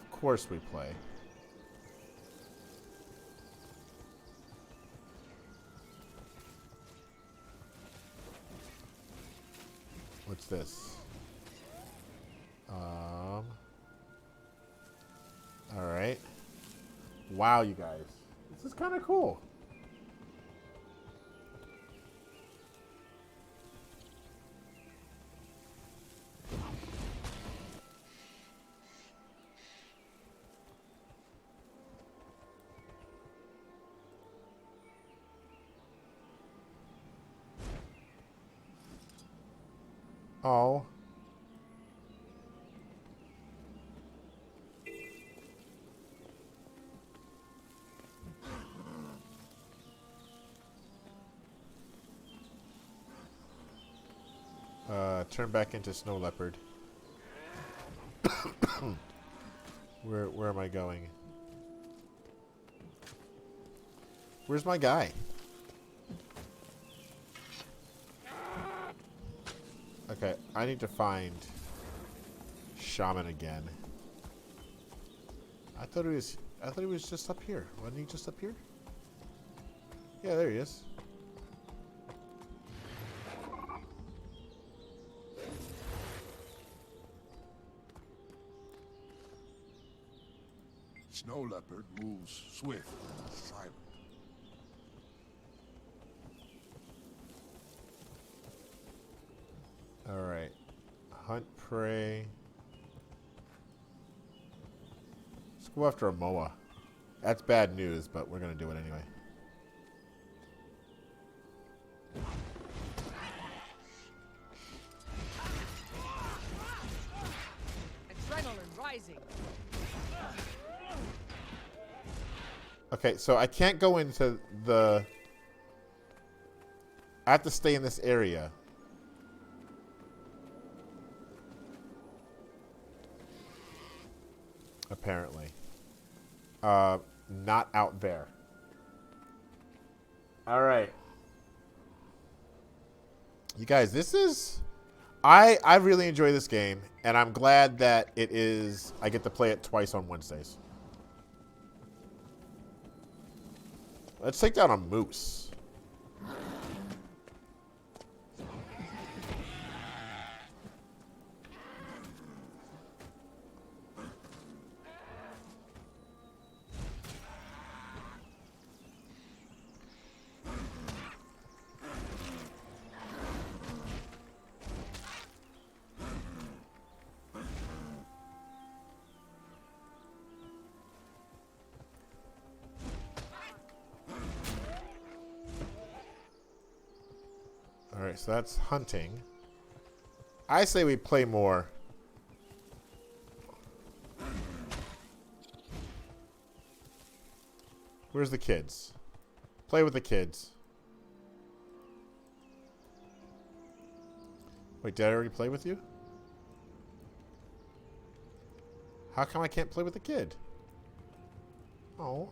Of course we play. What's this? All right. Wow, you guys. is kind of cool. Oh. Turn back into snow leopard. Where am I going? Where's my guy? Okay, I need to find Shaman again. I thought he was just up here. Wasn't he just up here? Yeah, there he is. Snow leopard moves swift and silent. Alright. Hunt prey. Let's go after a moa. That's bad news, but we're going to do it anyway. Adrenaline rising. Okay, so I can't go into the... I have to stay in this area. Apparently. Not out there. Alright. You guys, this is... I really enjoy this game, and I'm glad that it is... I get to play it twice on Wednesdays. Let's take down a moose. Alright, so that's hunting. I say we play more. Where's the kids? Play with the kids. Wait, did I already play with you? How come I can't play with the kid? Oh.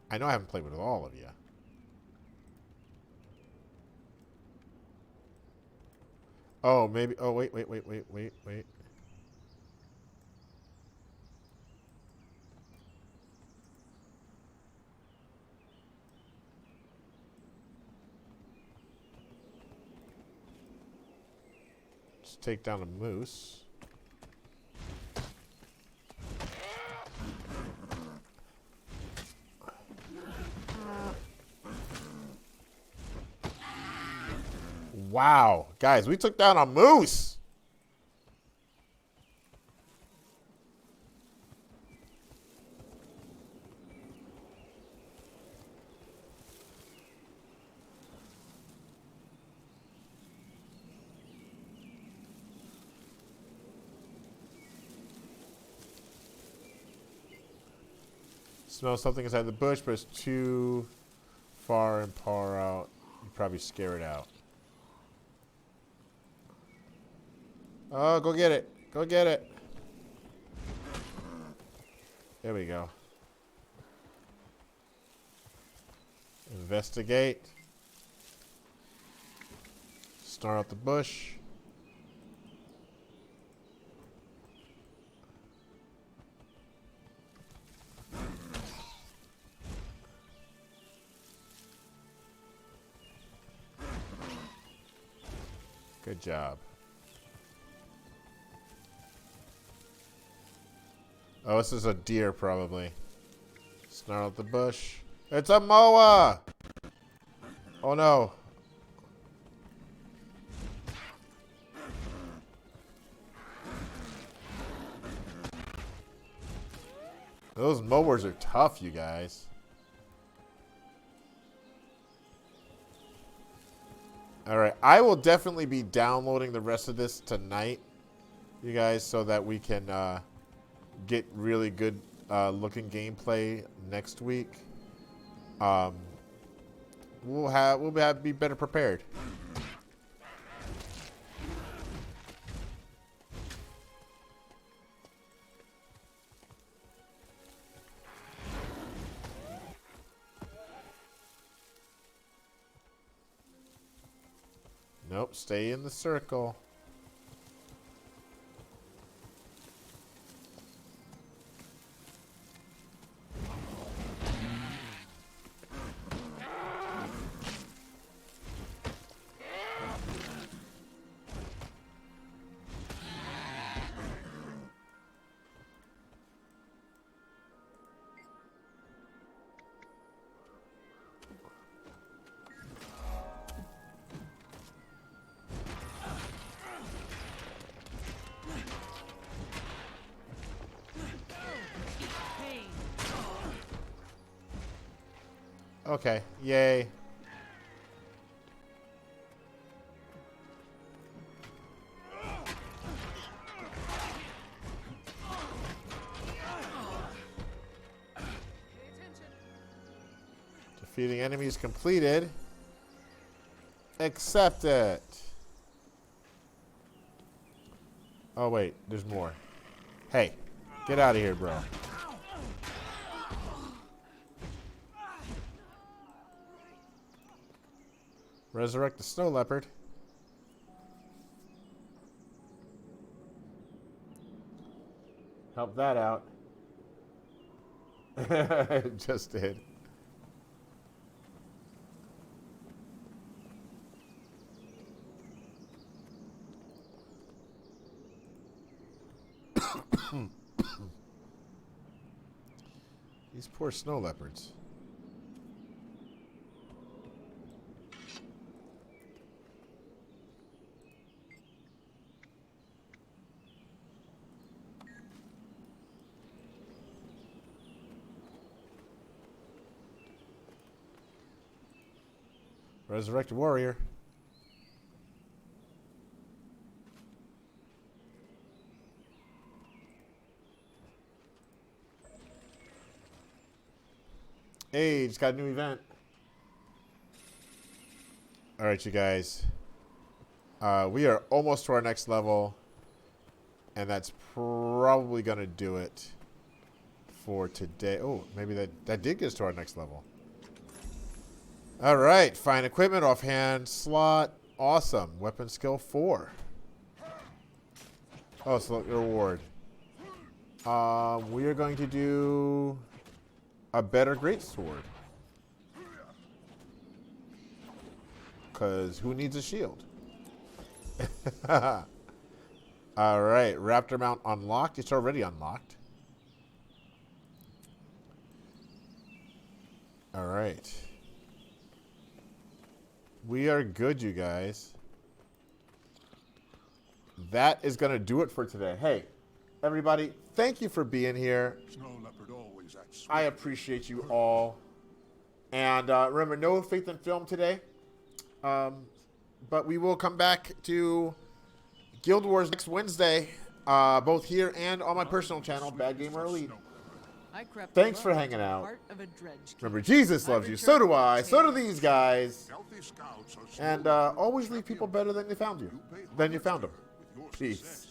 I know I haven't played with all of you. Oh, maybe. Oh, wait. Let's take down a moose. Wow. Guys, we took down a moose. Smell something inside the bush, but it's too far and far out. You probably scare it out. Oh, go get it. Go get it. There we go. Investigate. Start out the bush. Good job. Oh, this is a deer, probably. Snarl at the bush. It's a moa! Oh no. Those mowers are tough, you guys. Alright, I will definitely be downloading the rest of this tonight, you guys, so that we can get really good looking gameplay next week. We'll be better prepared. Nope, stay in the circle. Okay, yay. Defeating enemies completed. Accept it. Oh wait, there's more. Hey, get out of here, bro. Resurrect the snow leopard. Help that out. It just did. These poor snow leopards. Resurrect a warrior. Hey, just got a new event. All right, you guys. We are almost to our next level. And that's probably going to do it for today. Oh, maybe that did get us to our next level. All right, find equipment, offhand slot, awesome. Weapon skill 4. Oh, select the reward. We are going to do a better greatsword. Because who needs a shield? All right, Raptor mount unlocked. It's already unlocked. All right. We are good, you guys. That is going to do it for today. Hey, everybody, thank you for being here. Snow leopard always acts I appreciate you all. And remember, no faith in film today. But we will come back to Guild Wars next Wednesday, both here and on my personal channel, Bad Gamer Elite. Thanks for hanging out. Remember, Jesus loves you. So do I. So do these guys. And always leave people better than you found you. Than you found them. Peace.